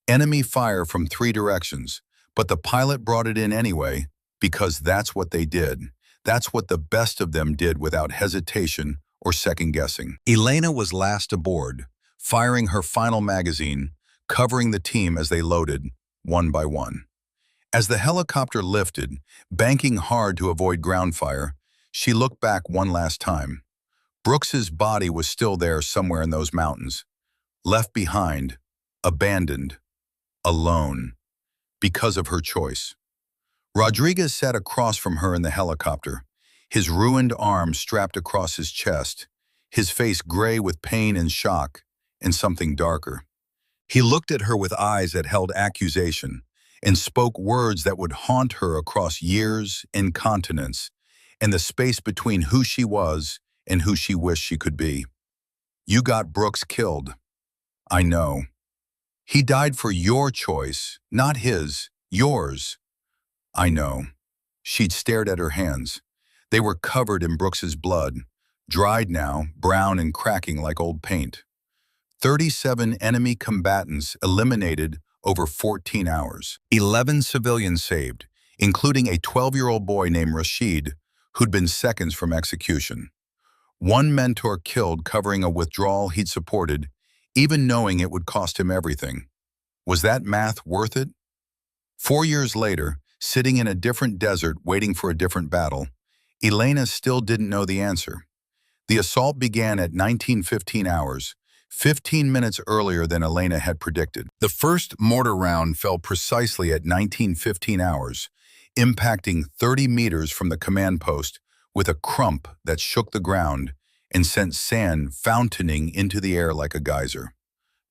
enemy fire from 3 directions, but the pilot brought it in anyway because that's what they did. That's what the best of them did without hesitation or second-guessing. Elena was last aboard, firing her final magazine, covering the team as they loaded, one by one. As the helicopter lifted, banking hard to avoid ground fire, she looked back one last time. Brooks's body was still there somewhere in those mountains, left behind, abandoned, alone, because of her choice. Rodriguez sat across from her in the helicopter, his ruined arm strapped across his chest, his face gray with pain and shock, and something darker. He looked at her with eyes that held accusation and spoke words that would haunt her across years and continents and the space between who she was and who she wished she could be. You got Brooks killed. I know. He died for your choice, not his, yours. I know. She'd stared at her hands. They were covered in Brooks's blood, dried now, brown and cracking like old paint. 37 enemy combatants eliminated over 14 hours. 11 civilians saved, including a 12-year-old boy named Rashid, who'd been seconds from execution. One mentor killed covering a withdrawal he'd supported, even knowing it would cost him everything. Was that math worth it? 4 years later, sitting in a different desert waiting for a different battle, Elena still didn't know the answer. The assault began at 19:15 hours, 15 minutes earlier than Elena had predicted. The first mortar round fell precisely at 19:15 hours, impacting 30 meters from the command post with a crump that shook the ground and sent sand fountaining into the air like a geyser.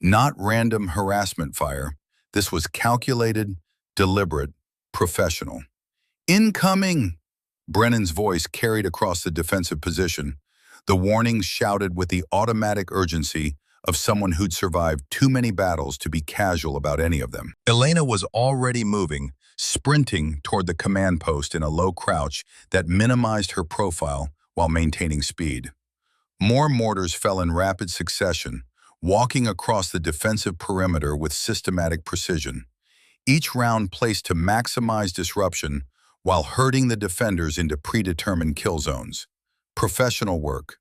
Not random harassment fire. This was calculated, deliberate, professional. Incoming! Brennan's voice carried across the defensive position, the warning shouted with the automatic urgency of someone who'd survived too many battles to be casual about any of them. Elena was already moving, sprinting toward the command post in a low crouch that minimized her profile while maintaining speed. More mortars fell in rapid succession, walking across the defensive perimeter with systematic precision. Each round placed to maximize disruption while herding the defenders into predetermined kill zones. Professional work,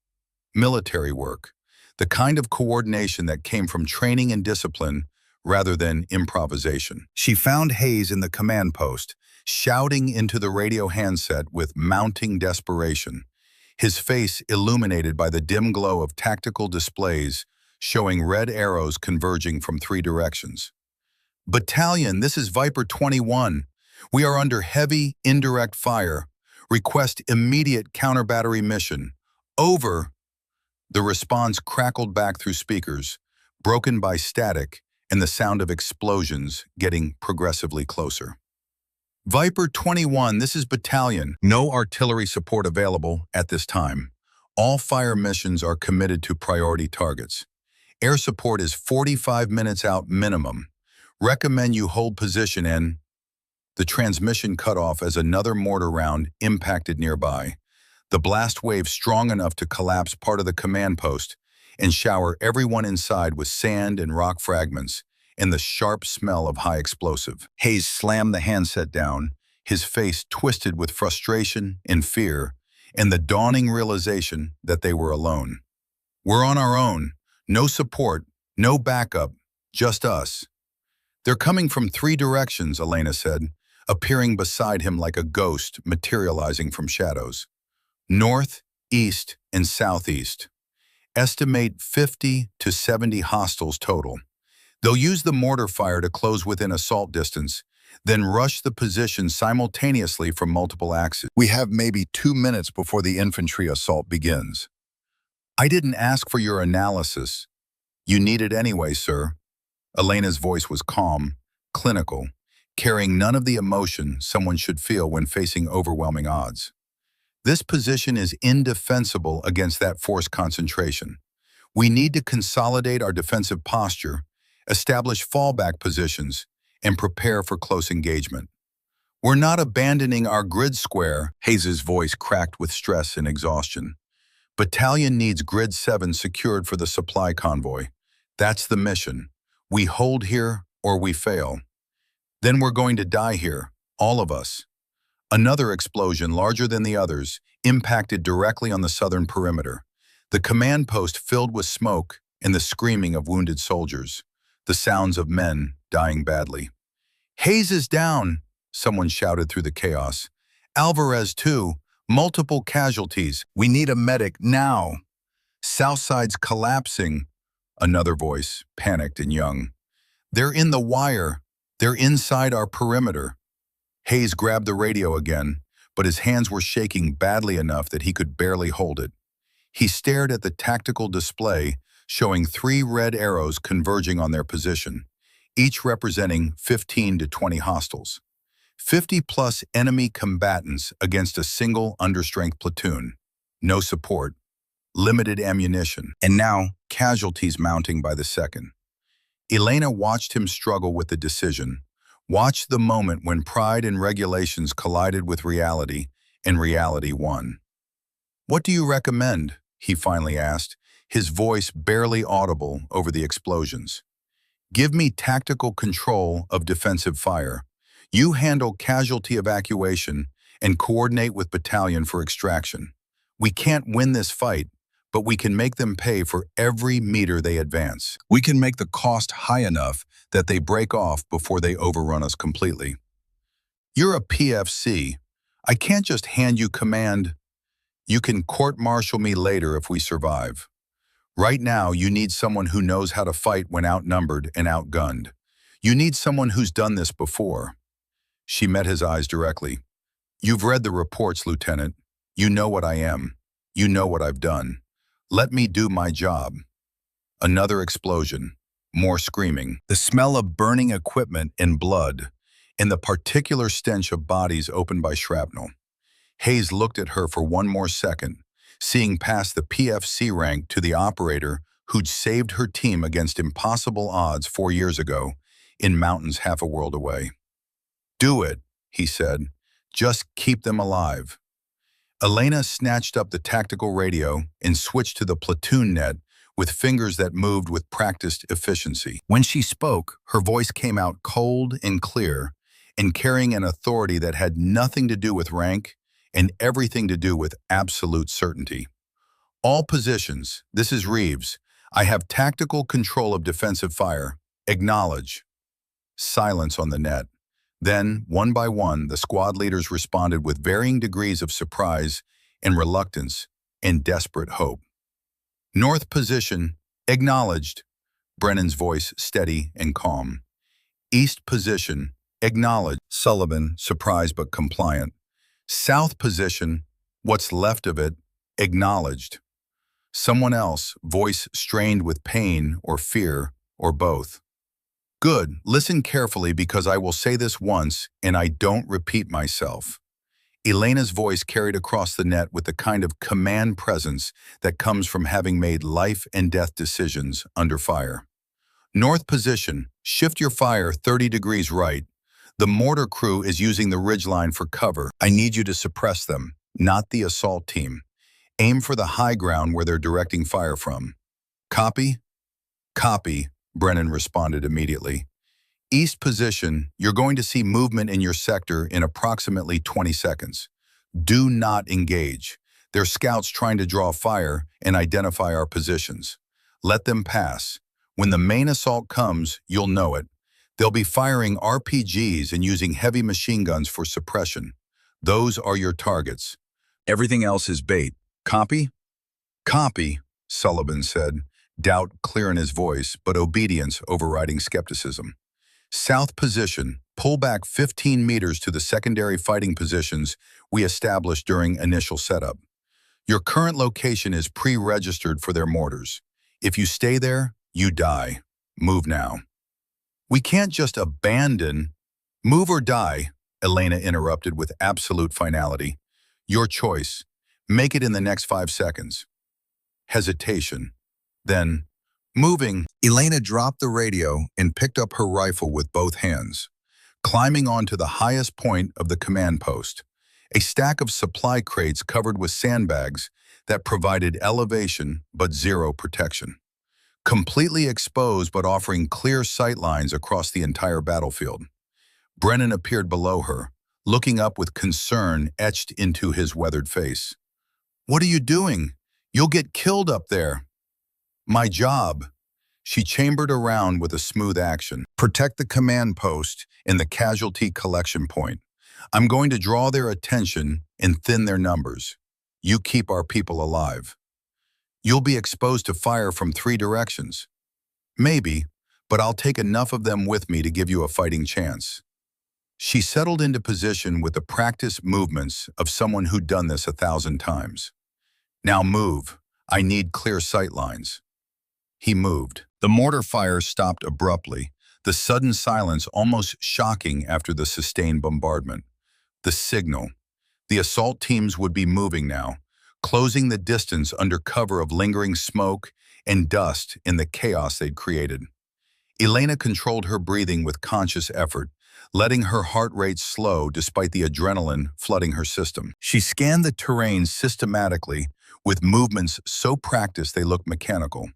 military work, the kind of coordination that came from training and discipline rather than improvisation. She found Hayes in the command post, shouting into the radio handset with mounting desperation, his face illuminated by the dim glow of tactical displays showing red arrows converging from 3 directions. Battalion, this is Viper 21. We are under heavy, indirect fire. Request immediate counter-battery mission. Over. The response crackled back through speakers, broken by static and the sound of explosions getting progressively closer. Viper 21, this is Battalion. No artillery support available at this time. All fire missions are committed to priority targets. Air support is 45 minutes out minimum. Recommend you hold position in. The transmission cut off as another mortar round impacted nearby, the blast wave strong enough to collapse part of the command post and shower everyone inside with sand and rock fragments and the sharp smell of high explosive. Hayes slammed the handset down, his face twisted with frustration and fear, and the dawning realization that they were alone. We're on our own. No support, no backup, just us. They're coming from 3 directions, Elena said. appearing beside him like a ghost materializing from shadows. North, east, and southeast. Estimate 50 to 70 hostiles total. They'll use the mortar fire to close within assault distance, then rush the position simultaneously from multiple axes. We have maybe 2 minutes before the infantry assault begins. I didn't ask for your analysis. You need it anyway, sir. Elena's voice was calm, clinical, carrying none of the emotion someone should feel when facing overwhelming odds. This position is indefensible against that force concentration. We need to consolidate our defensive posture, establish fallback positions, and prepare for close engagement. We're not abandoning our grid square, Hayes's voice cracked with stress and exhaustion. Battalion needs Grid 7 secured for the supply convoy. That's the mission. We hold here or we fail. Then we're going to die here, all of us. Another explosion, larger than the others, impacted directly on the southern perimeter. The command post filled with smoke and the screaming of wounded soldiers, the sounds of men dying badly. Hayes is down, someone shouted through the chaos. Alvarez too, multiple casualties. We need a medic now. Southside's collapsing, another voice, panicked and young. They're in the wire. They're inside our perimeter. Hayes grabbed the radio again, but his hands were shaking badly enough that he could barely hold it. He stared at the tactical display, showing 3 red arrows converging on their position, each representing 15 to 20 hostiles. 50-plus enemy combatants against a single understrength platoon. No support, limited ammunition, and now casualties mounting by the second. Elena watched him struggle with the decision, watched the moment when pride and regulations collided with reality, and reality won. "What do you recommend?" he finally asked, his voice barely audible over the explosions. "Give me tactical control of defensive fire. You handle casualty evacuation and coordinate with battalion for extraction. We can't win this fight, but we can make them pay for every meter they advance. We can make the cost high enough that they break off before they overrun us completely. You're a PFC. I can't just hand you command. You can court-martial me later if we survive. Right now, you need someone who knows how to fight when outnumbered and outgunned. You need someone who's done this before." She met his eyes directly. "You've read the reports, Lieutenant. You know what I am. You know what I've done. Let me do my job." Another explosion, more screaming, the smell of burning equipment and blood, and the particular stench of bodies opened by shrapnel. Hayes looked at her for one more second, seeing past the PFC rank to the operator who'd saved her team against impossible odds 4 years ago in mountains half a world away. "Do it," he said. "Just keep them alive." Elena snatched up the tactical radio and switched to the platoon net with fingers that moved with practiced efficiency. When she spoke, her voice came out cold and clear and carrying an authority that had nothing to do with rank and everything to do with absolute certainty. "All positions, this is Reeves. I have tactical control of defensive fire. Acknowledge." Silence on the net. Then, one by one, the squad leaders responded with varying degrees of surprise and reluctance and desperate hope. "North position, acknowledged." Brennan's voice steady and calm. "East position, acknowledged." Sullivan, surprised but compliant. "South position, what's left of it, acknowledged." Someone else, voice strained with pain or fear or both. "Good, listen carefully because I will say this once and I don't repeat myself." Elena's voice carried across the net with the kind of command presence that comes from having made life and death decisions under fire. "North position, shift your fire 30 degrees right. The mortar crew is using the ridgeline for cover. I need you to suppress them, not the assault team. Aim for the high ground where they're directing fire from." "Copy?" "Copy," Brennan responded immediately. "East position, you're going to see movement in your sector in approximately 20 seconds. Do not engage. They're scouts trying to draw fire and identify our positions. Let them pass. When the main assault comes, you'll know it. They'll be firing RPGs and using heavy machine guns for suppression. Those are your targets. Everything else is bait. Copy? Copy, Sullivan said, doubt clear in his voice, but obedience overriding skepticism. South position, pull back 15 meters to the secondary fighting positions we established during initial setup. Your current location is pre-registered for their mortars. If you stay there, you die. Move now. We can't just abandon. Move or die, Elena interrupted with absolute finality. Your choice. Make it in the next 5 seconds. Hesitation. Then, moving, Elena dropped the radio and picked up her rifle with both hands, climbing onto the highest point of the command post, a stack of supply crates covered with sandbags that provided elevation but zero protection. Completely exposed but offering clear sight lines across the entire battlefield. Brennan appeared below her, looking up with concern etched into his weathered face. "What are you doing? You'll get killed up there." "My job." She chambered around with a smooth action. "Protect the command post and the casualty collection point. I'm going to draw their attention and thin their numbers. You keep our people alive. You'll be exposed to fire from 3 directions. Maybe, but I'll take enough of them with me to give you a fighting chance." She settled into position with the practiced movements of someone who'd done this 1,000 times. "Now move. I need clear sight lines." He moved. The mortar fire stopped abruptly, the sudden silence almost shocking after the sustained bombardment. The signal. The assault teams would be moving now, closing the distance under cover of lingering smoke and dust in the chaos they'd created. Elena controlled her breathing with conscious effort, letting her heart rate slow despite the adrenaline flooding her system. She scanned the terrain systematically, with movements so practiced they looked mechanical,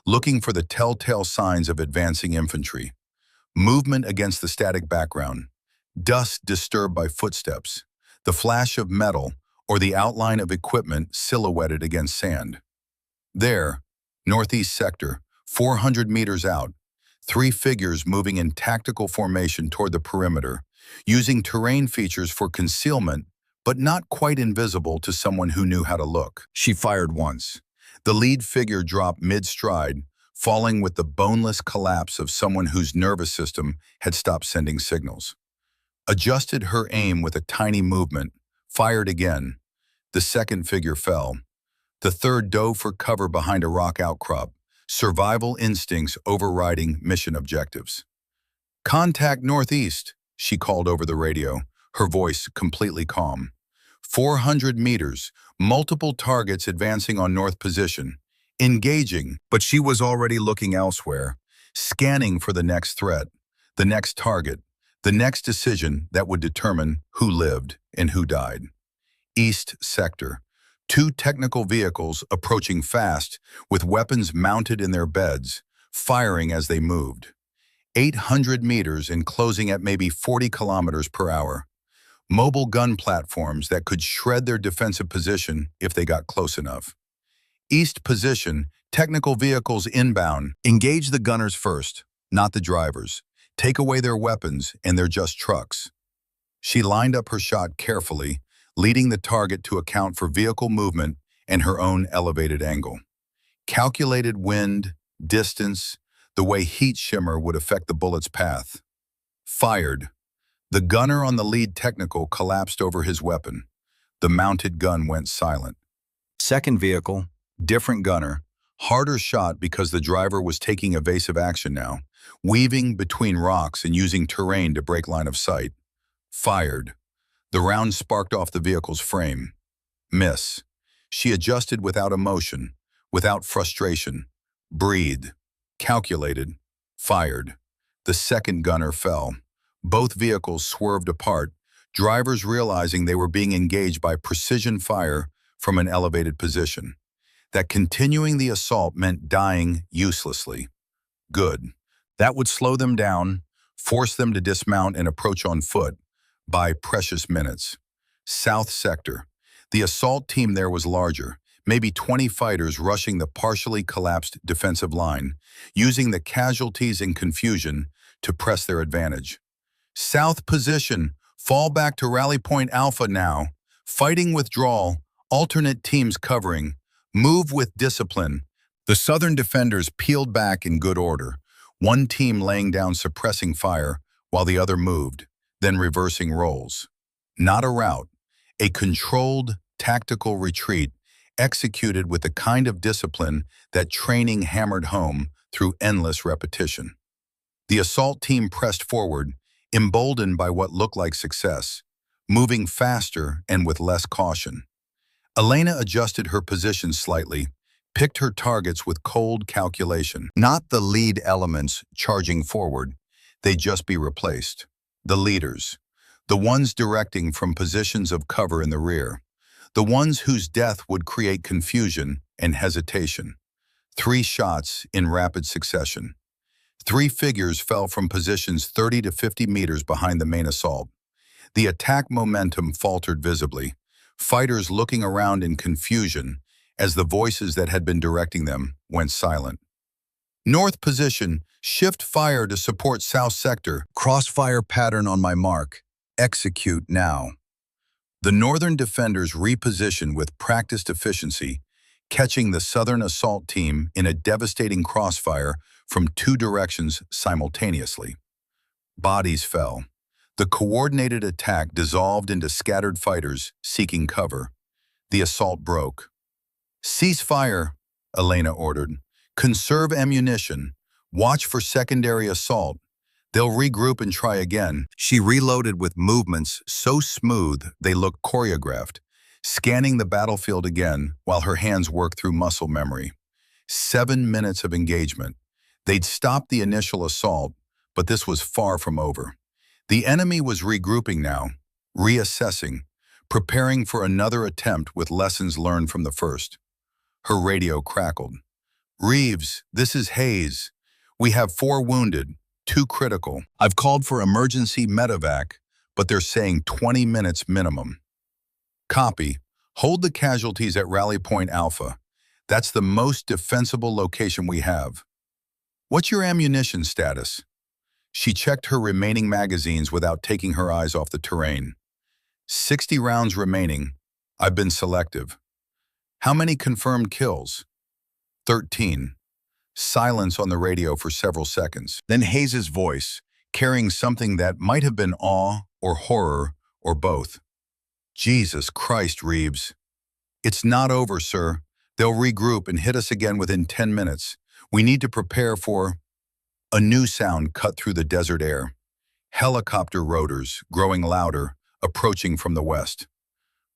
looking for the telltale signs of advancing infantry. Movement against the static background, dust disturbed by footsteps, the flash of metal, or the outline of equipment silhouetted against sand. There, northeast sector, 400 meters out, 3 figures moving in tactical formation toward the perimeter, using terrain features for concealment, but not quite invisible to someone who knew how to look. She fired once. The lead figure dropped mid-stride, falling with the boneless collapse of someone whose nervous system had stopped sending signals. Adjusted her aim with a tiny movement, fired again. The second figure fell. The third dove for cover behind a rock outcrop, survival instincts overriding mission objectives. "Contact northeast," she called over the radio, her voice completely calm. 400 meters, multiple targets advancing on north position. Engaging, but she was already looking elsewhere, scanning for the next threat, the next target, the next decision that would determine who lived and who died. East sector. 2 technical vehicles approaching fast with weapons mounted in their beds, firing as they moved. 800 meters and closing at maybe 40 kilometers per hour. Mobile gun platforms that could shred their defensive position if they got close enough. East position, technical vehicles inbound. Engage the gunners first, not the drivers. Take away their weapons and they're just trucks. She lined up her shot carefully, leading the target to account for vehicle movement and her own elevated angle. Calculated wind, distance, the way heat shimmer would affect the bullet's path. Fired. The gunner on the lead technical collapsed over his weapon. The mounted gun went silent. Second vehicle, different gunner, harder shot because the driver was taking evasive action now, weaving between rocks and using terrain to break line of sight. Fired. The round sparked off the vehicle's frame. Miss. She adjusted without emotion, without frustration. Breathed. Calculated. Fired. The second gunner fell. Both vehicles swerved apart, drivers realizing they were being engaged by precision fire from an elevated position. That continuing the assault meant dying uselessly. Good. That would slow them down, force them to dismount and approach on foot by precious minutes. South sector. The assault team there was larger, maybe 20 fighters rushing the partially collapsed defensive line, using the casualties and confusion to press their advantage. South position, fall back to rally point Alpha now. Fighting withdrawal, alternate teams covering, move with discipline. The Southern defenders peeled back in good order, one team laying down suppressing fire while the other moved, then reversing roles. Not a rout, a controlled, tactical retreat executed with the kind of discipline that training hammered home through endless repetition. The assault team pressed forward, emboldened by what looked like success, moving faster and with less caution. Elena adjusted her position slightly, picked her targets with cold calculation. Not the lead elements charging forward, they'd just be replaced. The leaders, the ones directing from positions of cover in the rear, the ones whose death would create confusion and hesitation. 3 shots in rapid succession. 3 figures fell from positions 30 to 50 meters behind the main assault. The attack momentum faltered visibly, fighters looking around in confusion as the voices that had been directing them went silent. North position, shift fire to support south sector. Crossfire pattern on my mark. Execute now. The northern defenders repositioned with practiced efficiency, catching the southern assault team in a devastating crossfire from 2 directions simultaneously. Bodies fell. The coordinated attack dissolved into scattered fighters seeking cover. The assault broke. Cease fire, Elena ordered. Conserve ammunition. Watch for secondary assault. They'll regroup and try again. She reloaded with movements so smooth they looked choreographed, scanning the battlefield again while her hands worked through muscle memory. 7 minutes of engagement. They'd stopped the initial assault, but this was far from over. The enemy was regrouping now, reassessing, preparing for another attempt with lessons learned from the first. Her radio crackled. Reeves, this is Hayes. We have 4 wounded, 2 critical. I've called for emergency medevac, but they're saying 20 minutes minimum. Copy. Hold the casualties at Rally Point Alpha. That's the most defensible location we have. What's your ammunition status? She checked her remaining magazines without taking her eyes off the terrain. 60 rounds remaining. I've been selective. How many confirmed kills? 13. Silence on the radio for several seconds. Then Hayes's voice, carrying something that might have been awe or horror or both. Jesus Christ, Reeves. It's not over, sir. They'll regroup and hit us again within 10 minutes. We need to prepare for... A new sound cut through the desert air. Helicopter rotors, growing louder, approaching from the west.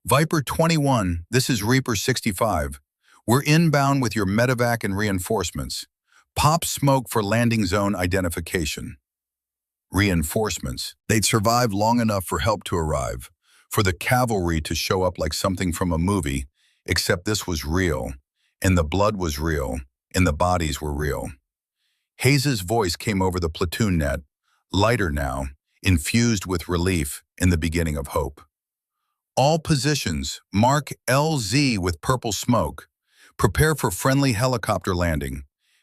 Viper 21, this is Reaper 65. We're inbound with your medevac and reinforcements. Pop smoke for landing zone identification. Reinforcements. They'd survived long enough for help to arrive, for the cavalry to show up like something from a movie, except this was real, and the blood was real, and the bodies were real. Hayes's voice came over the platoon net, lighter now, infused with relief and the beginning of hope. All positions, mark LZ with purple smoke. Prepare for friendly helicopter landing.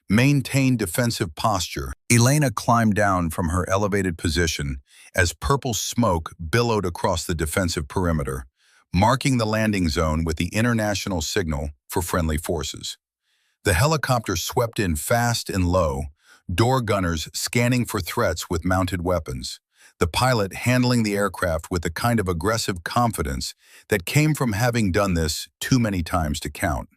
Maintain defensive posture. Elena climbed down from her elevated position as purple smoke billowed across the defensive perimeter, marking the landing zone with the international signal for friendly forces. The helicopter swept in fast and low, door gunners scanning for threats with mounted weapons, the pilot handling the aircraft with the kind of aggressive confidence that came from having done this too many times to count.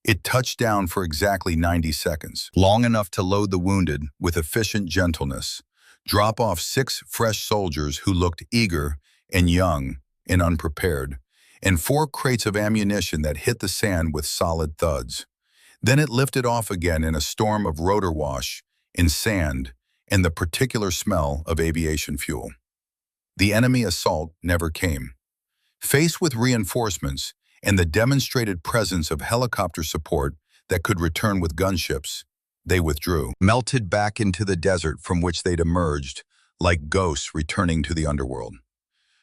It touched down for exactly 90 seconds, long enough to load the wounded with efficient gentleness, drop off 6 fresh soldiers who looked eager and young and unprepared, and 4 crates of ammunition that hit the sand with solid thuds. Then it lifted off again in a storm of rotor wash, in sand, and the particular smell of aviation fuel. The enemy assault never came. Faced with reinforcements and the demonstrated presence of helicopter support that could return with gunships, they withdrew, melted back into the desert from which they'd emerged, like ghosts returning to the underworld.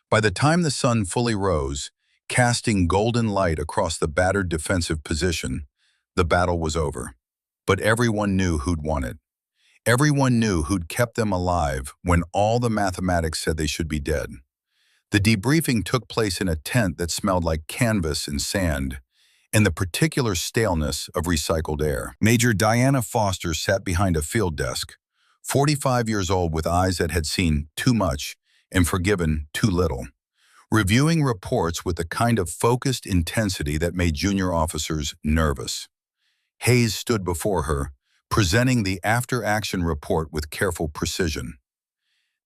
By the time the sun fully rose, casting golden light across the battered defensive position, the battle was over. But everyone knew who'd won it. Everyone knew who'd kept them alive when all the mathematics said they should be dead. The debriefing took place in a tent that smelled like canvas and sand, and the particular staleness of recycled air. Major Diana Foster sat behind a field desk, 45 years old with eyes that had seen too much and forgiven too little, reviewing reports with the kind of focused intensity that made junior officers nervous. Hayes stood before her, presenting the after-action report with careful precision.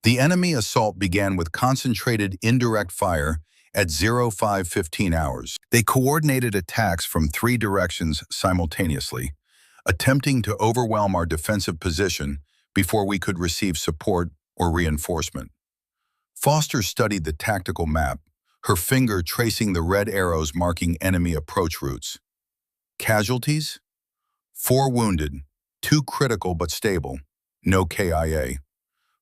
The enemy assault began with concentrated indirect fire at 05:15 hours. They coordinated attacks from 3 directions simultaneously, attempting to overwhelm our defensive position before we could receive support or reinforcement. Foster studied the tactical map, her finger tracing the red arrows marking enemy approach routes. Casualties? 4 wounded, 2 critical but stable, no KIA.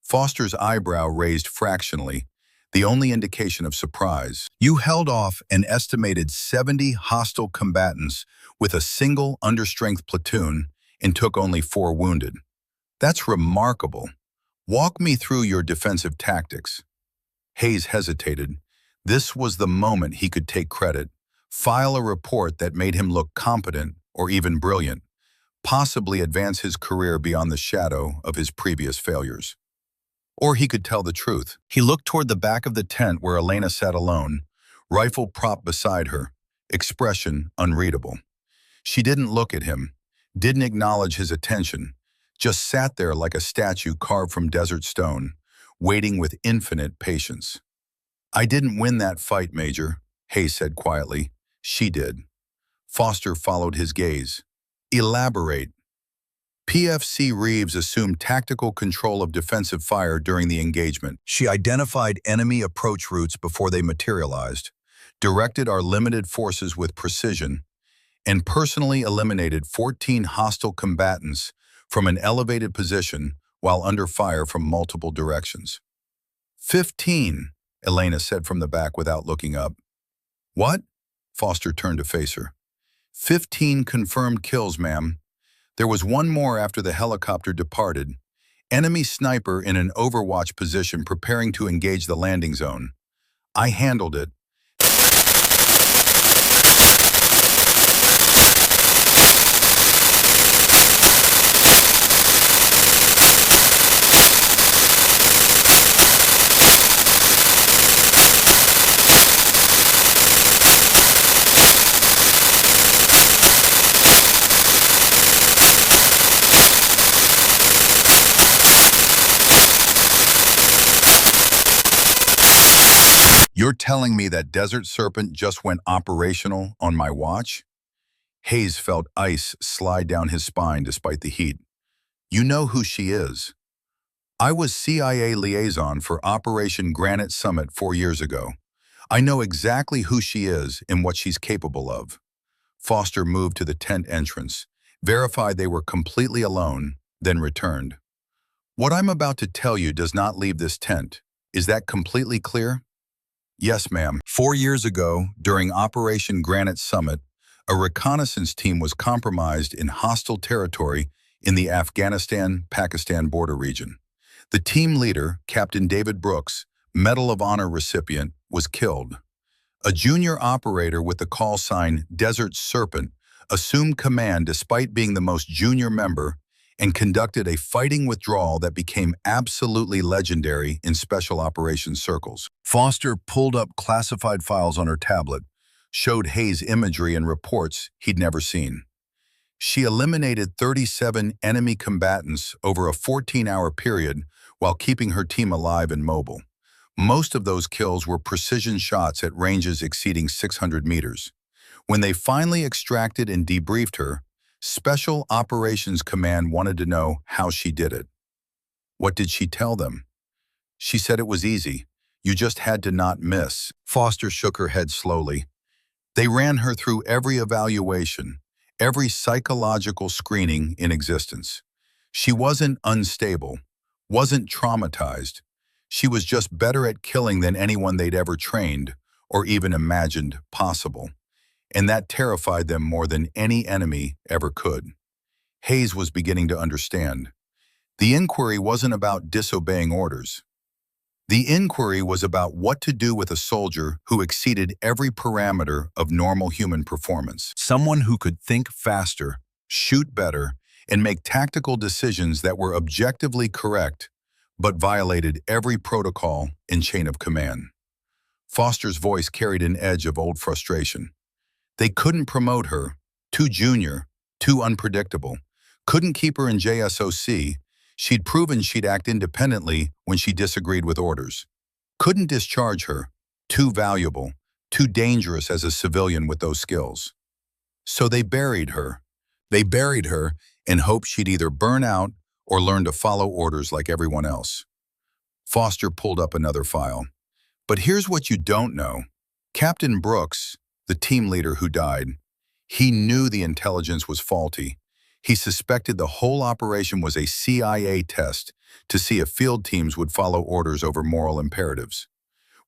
Foster's eyebrow raised fractionally, the only indication of surprise. You held off an estimated 70 hostile combatants with a single understrength platoon and took only 4 wounded. That's remarkable. Walk me through your defensive tactics. Hayes hesitated. This was the moment he could take credit, file a report that made him look competent or even brilliant, possibly advance his career beyond the shadow of his previous failures. Or he could tell the truth. He looked toward the back of the tent where Elena sat alone, rifle propped beside her, expression unreadable. She didn't look at him, didn't acknowledge his attention, just sat there like a statue carved from desert stone, waiting with infinite patience. I didn't win that fight, Major, Hayes said quietly. She did. Foster followed his gaze. Elaborate. PFC Reeves assumed tactical control of defensive fire during the engagement. She identified enemy approach routes before they materialized, directed our limited forces with precision, and personally eliminated 14 hostile combatants from an elevated position while under fire from multiple directions. 15, Elena said from the back without looking up. What? Foster turned to face her. 15 confirmed kills, ma'am. There was one more after the helicopter departed. Enemy sniper in an overwatch position preparing to engage the landing zone. I handled it. You're telling me that Desert Serpent just went operational on my watch? Hayes felt ice slide down his spine despite the heat. You know who she is. I was CIA liaison for Operation Granite Summit 4 years ago. I know exactly who she is and what she's capable of. Foster moved to the tent entrance, verified they were completely alone, then returned. What I'm about to tell you does not leave this tent. Is that completely clear? Yes, ma'am. 4 years ago, during Operation Granite Summit, a reconnaissance team was compromised in hostile territory in the Afghanistan-Pakistan border region. The team leader, Captain David Brooks, Medal of Honor recipient, was killed. A junior operator with the call sign Desert Serpent assumed command despite being the most junior member and conducted a fighting withdrawal that became absolutely legendary in special operations circles. Foster pulled up classified files on her tablet, showed Hayes imagery and reports he'd never seen. She eliminated 37 enemy combatants over a 14-hour period while keeping her team alive and mobile. Most of those kills were precision shots at ranges exceeding 600 meters. When they finally extracted and debriefed her, Special Operations Command wanted to know how she did it. What did she tell them? She said it was easy. You just had to not miss. Foster shook her head slowly. They ran her through every evaluation, every psychological screening in existence. She wasn't unstable, wasn't traumatized. She was just better at killing than anyone they'd ever trained or even imagined possible. And that terrified them more than any enemy ever could. Hayes was beginning to understand. The inquiry wasn't about disobeying orders. The inquiry was about what to do with a soldier who exceeded every parameter of normal human performance. Someone who could think faster, shoot better, and make tactical decisions that were objectively correct, but violated every protocol and chain of command. Foster's voice carried an edge of old frustration. They couldn't promote her, too junior, too unpredictable. Couldn't keep her in JSOC. She'd proven she'd act independently when she disagreed with orders. Couldn't discharge her, too valuable, too dangerous as a civilian with those skills. So they buried her. They buried her in hopes she'd either burn out or learn to follow orders like everyone else. Foster pulled up another file. But here's what you don't know. Captain Brooks, the team leader who died, he knew the intelligence was faulty. He suspected the whole operation was a CIA test to see if field teams would follow orders over moral imperatives.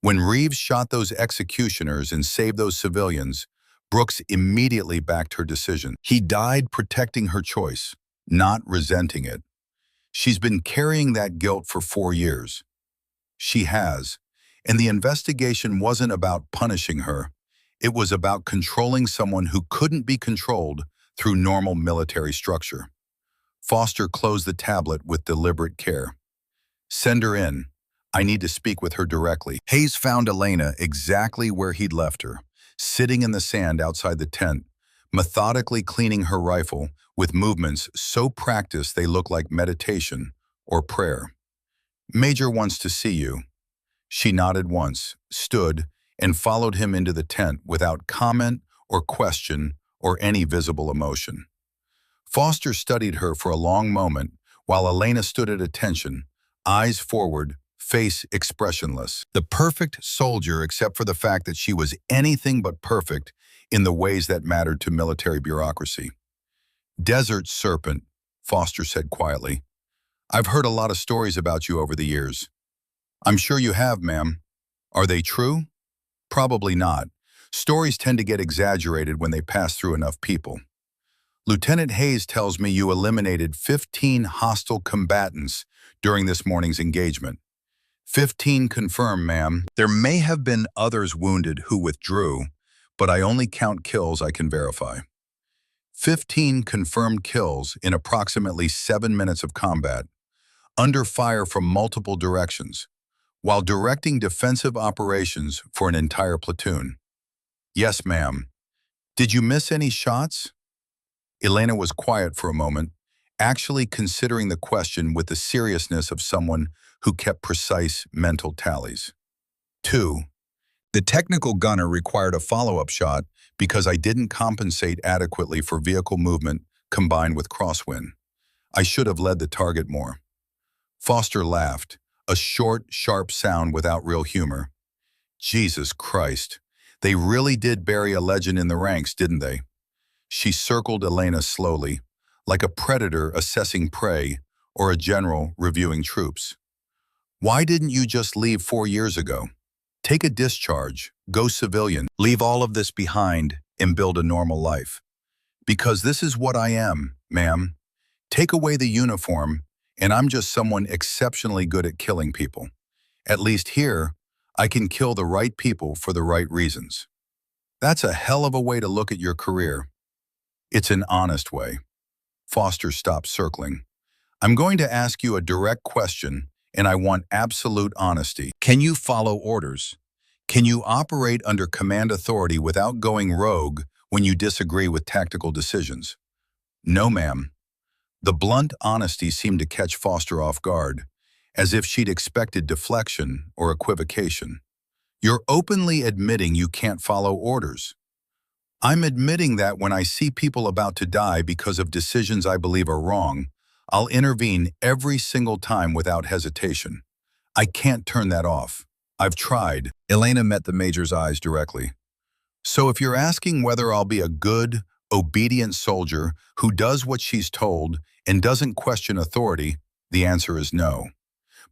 When Reeves shot those executioners and saved those civilians, Brooks immediately backed her decision. He died protecting her choice, not resenting it. She's been carrying that guilt for 4 years. She has. And the investigation wasn't about punishing her. It was about controlling someone who couldn't be controlled through normal military structure. Foster closed the tablet with deliberate care. Send her in. I need to speak with her directly. Hayes found Elena exactly where he'd left her, sitting in the sand outside the tent, methodically cleaning her rifle with movements so practiced they look like meditation or prayer. Major wants to see you. She nodded once, stood, and followed him into the tent without comment or question or any visible emotion. Foster studied her for a long moment while Elena stood at attention, eyes forward, face expressionless. The perfect soldier except for the fact that she was anything but perfect in the ways that mattered to military bureaucracy. Desert Serpent, Foster said quietly. I've heard a lot of stories about you over the years. I'm sure you have, ma'am. Are they true? Probably not. Stories tend to get exaggerated when they pass through enough people. Lieutenant Hayes tells me you eliminated 15 hostile combatants during this morning's engagement. 15 confirmed, ma'am. There may have been others wounded who withdrew, but I only count kills I can verify. 15 confirmed kills in approximately 7 minutes of combat, under fire from multiple directions, while directing defensive operations for an entire platoon. Yes, ma'am. Did you miss any shots? Elena was quiet for a moment, actually considering the question with the seriousness of someone who kept precise mental tallies. 2. The technical gunner required a follow-up shot because I didn't compensate adequately for vehicle movement combined with crosswind. I should have led the target more. Foster laughed, a short, sharp sound without real humor. Jesus Christ, they really did bury a legend in the ranks, didn't they? She circled Elena slowly, like a predator assessing prey or a general reviewing troops. Why didn't you just leave 4 years ago? Take a discharge, go civilian, leave all of this behind, and build a normal life. Because this is what I am, ma'am. Take away the uniform, and I'm just someone exceptionally good at killing people. At least here, I can kill the right people for the right reasons. That's a hell of a way to look at your career. It's an honest way. Foster stopped circling. I'm going to ask you a direct question, and I want absolute honesty. Can you follow orders? Can you operate under command authority without going rogue when you disagree with tactical decisions? No, ma'am. The blunt honesty seemed to catch Foster off guard, as if she'd expected deflection or equivocation. You're openly admitting you can't follow orders. I'm admitting that when I see people about to die because of decisions I believe are wrong, I'll intervene every single time without hesitation. I can't turn that off. I've tried. Elena met the Major's eyes directly. So if you're asking whether I'll be a good, obedient soldier who does what she's told and doesn't question authority, the answer is no.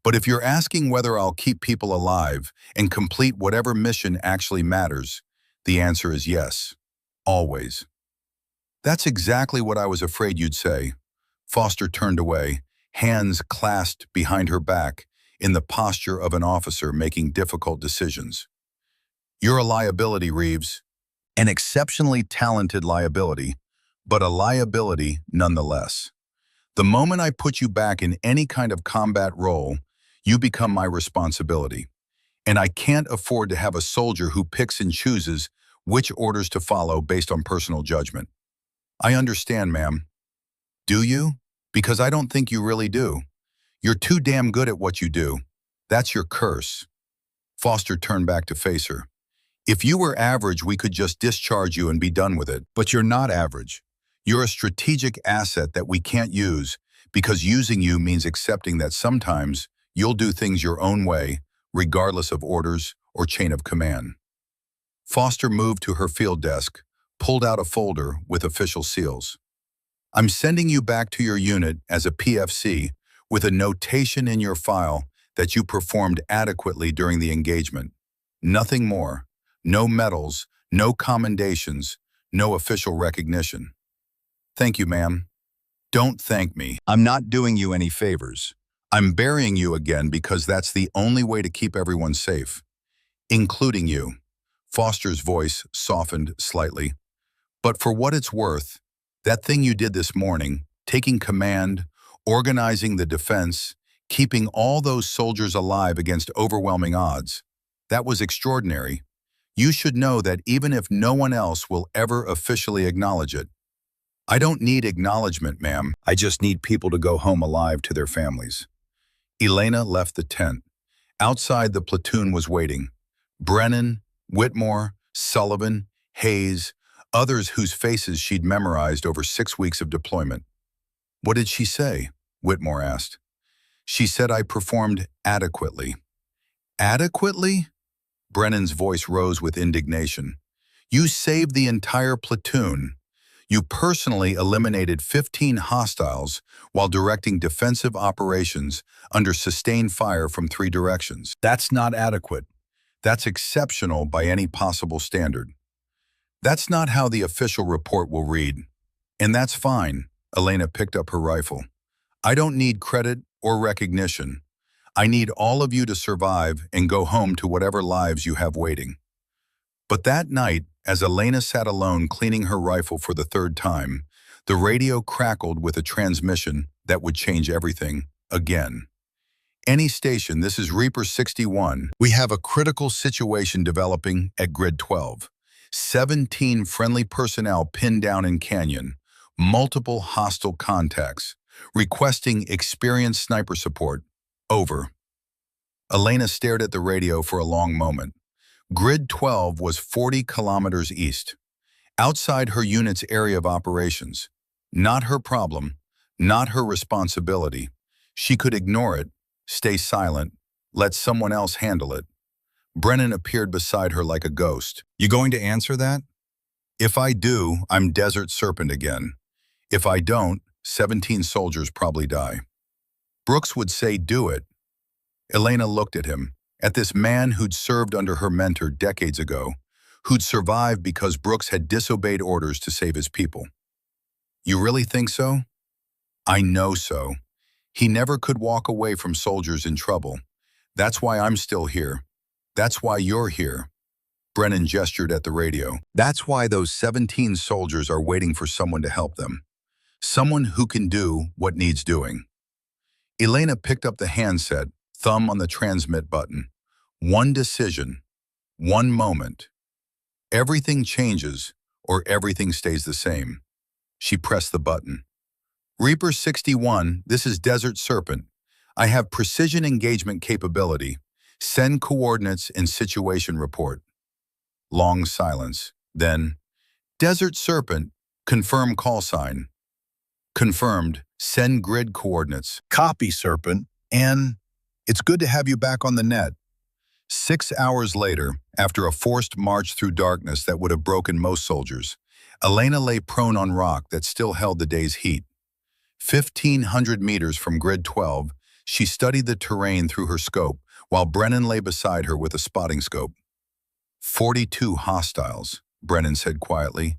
But if you're asking whether I'll keep people alive and complete whatever mission actually matters, the answer is yes. Always. That's exactly what I was afraid you'd say. Foster turned away, hands clasped behind her back in the posture of an officer making difficult decisions. You're a liability, Reeves. An exceptionally talented liability, but a liability nonetheless. The moment I put you back in any kind of combat role, you become my responsibility. And I can't afford to have a soldier who picks and chooses which orders to follow based on personal judgment. I understand, ma'am. Do you? Because I don't think you really do. You're too damn good at what you do. That's your curse. Foster turned back to face her. If you were average, we could just discharge you and be done with it. But you're not average. You're a strategic asset that we can't use because using you means accepting that sometimes you'll do things your own way, regardless of orders or chain of command. Foster moved to her field desk, pulled out a folder with official seals. I'm sending you back to your unit as a PFC with a notation in your file that you performed adequately during the engagement. Nothing more. No medals, no commendations, no official recognition. Thank you, ma'am. Don't thank me. I'm not doing you any favors. I'm burying you again because that's the only way to keep everyone safe, including you. Foster's voice softened slightly. But for what it's worth, that thing you did this morning, taking command, organizing the defense, keeping all those soldiers alive against overwhelming odds, that was extraordinary. You should know that even if no one else will ever officially acknowledge it. I don't need acknowledgement, ma'am. I just need people to go home alive to their families. Elena left the tent. Outside, the platoon was waiting. Brennan, Whitmore, Sullivan, Hayes, others whose faces she'd memorized over 6 weeks of deployment. What did she say? Whitmore asked. She said I performed adequately. Adequately? Brennan's voice rose with indignation. You saved the entire platoon. You personally eliminated 15 hostiles while directing defensive operations under sustained fire from 3 directions. That's not adequate. That's exceptional by any possible standard. That's not how the official report will read. And that's fine. Elena picked up her rifle. I don't need credit or recognition. I need all of you to survive and go home to whatever lives you have waiting. But that night, as Elena sat alone cleaning her rifle for the 3rd time, the radio crackled with a transmission that would change everything again. Any station, this is Reaper 61. We have a critical situation developing at Grid 12. 17 friendly personnel pinned down in Canyon, multiple hostile contacts, requesting experienced sniper support. Over. Elena stared at the radio for a long moment. Grid 12 was 40 kilometers east, outside her unit's area of operations. Not her problem, not her responsibility. She could ignore it, stay silent, let someone else handle it. Brennan appeared beside her like a ghost. You going to answer that? If I do, I'm Desert Serpent again. If I don't, 17 soldiers probably die. Brooks would say do it. Elena looked at him, at this man who'd served under her mentor decades ago, who'd survived because Brooks had disobeyed orders to save his people. You really think so? I know so. He never could walk away from soldiers in trouble. That's why I'm still here. That's why you're here. Brennan gestured at the radio. That's why those 17 soldiers are waiting for someone to help them. Someone who can do what needs doing. Elena picked up the handset, thumb on the transmit button. One decision, one moment. Everything changes or everything stays the same. She pressed the button. Reaper 61, this is Desert Serpent. I have precision engagement capability. Send coordinates and situation report. Long silence. Then, Desert Serpent, confirm call sign. Confirmed, send grid coordinates. Copy, Serpent. And it's good to have you back on the net. 6 hours later, after a forced march through darkness that would have broken most soldiers, Elena lay prone on rock that still held the day's heat. 1,500 meters from Grid 12, she studied the terrain through her scope, while Brennan lay beside her with a spotting scope. 42 hostiles, Brennan said quietly.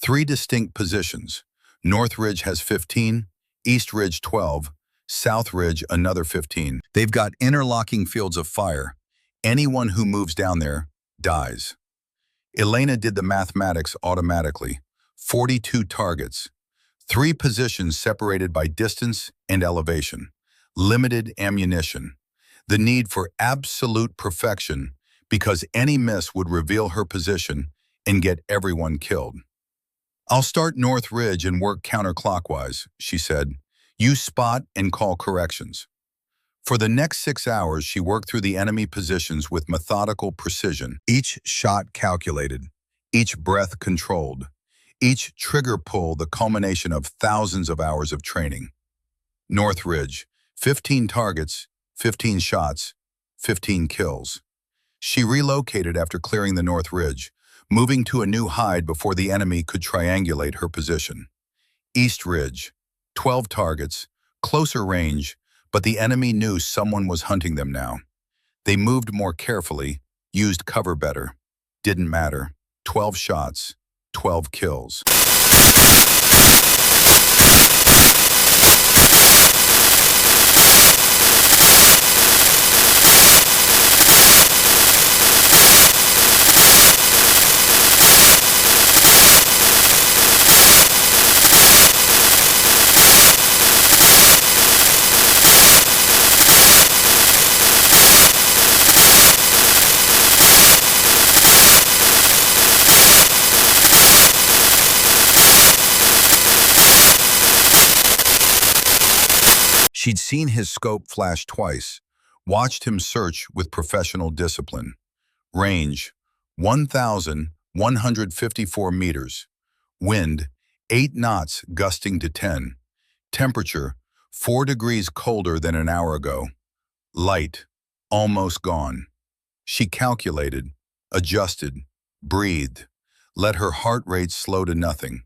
3 distinct positions. North Ridge has 15, East Ridge 12, South Ridge, another 15. They've got interlocking fields of fire. Anyone who moves down there dies. Elena did the mathematics automatically. 42 targets. 3 positions separated by distance and elevation. Limited ammunition. The need for absolute perfection because any miss would reveal her position and get everyone killed. "I'll start North Ridge and work counterclockwise," she said. "You spot and call corrections." For the next 6 hours, she worked through the enemy positions with methodical precision. Each shot calculated, each breath controlled, each trigger pull the culmination of thousands of hours of training. North Ridge, 15 targets, 15 shots, 15 kills. She relocated after clearing the North Ridge, moving to a new hide before the enemy could triangulate her position. East Ridge, 12 targets, closer range, but the enemy knew someone was hunting them now. They moved more carefully, used cover better. Didn't matter. 12 shots, 12 kills. She'd seen his scope flash twice, watched him search with professional discipline. Range, 1,154 meters. Wind, 8 knots gusting to 10. Temperature, 4 degrees colder than an hour ago. Light, almost gone. She calculated, adjusted, breathed. Let her heart rate slow to nothing.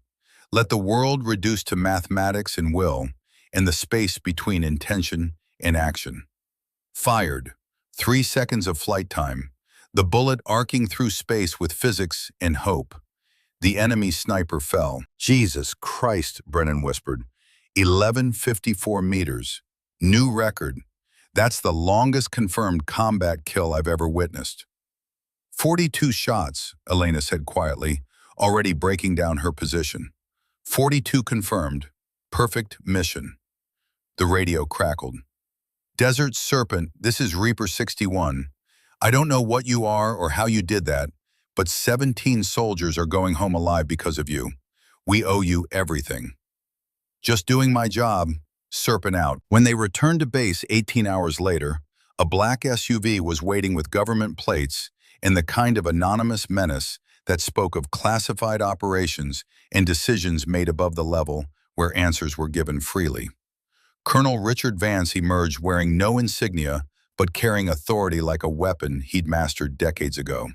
Let the world reduce to mathematics and will, and the space between intention and action. Fired. 3 seconds of flight time. The bullet arcing through space with physics and hope. The enemy sniper fell. "Jesus Christ," Brennan whispered. 1154 meters. New record. That's the longest confirmed combat kill I've ever witnessed. 42 shots, Elena said quietly, already breaking down her position. 42 confirmed. Perfect mission. The radio crackled. "Desert Serpent, this is Reaper 61. I don't know what you are or how you did that, but 17 soldiers are going home alive because of you. We owe you everything." "Just doing my job." Serpent out. When they returned to base 18 hours later, a black SUV was waiting with government plates and the kind of anonymous menace that spoke of classified operations and decisions made above the level where answers were given freely. Colonel Richard Vance emerged wearing no insignia, but carrying authority like a weapon he'd mastered decades ago.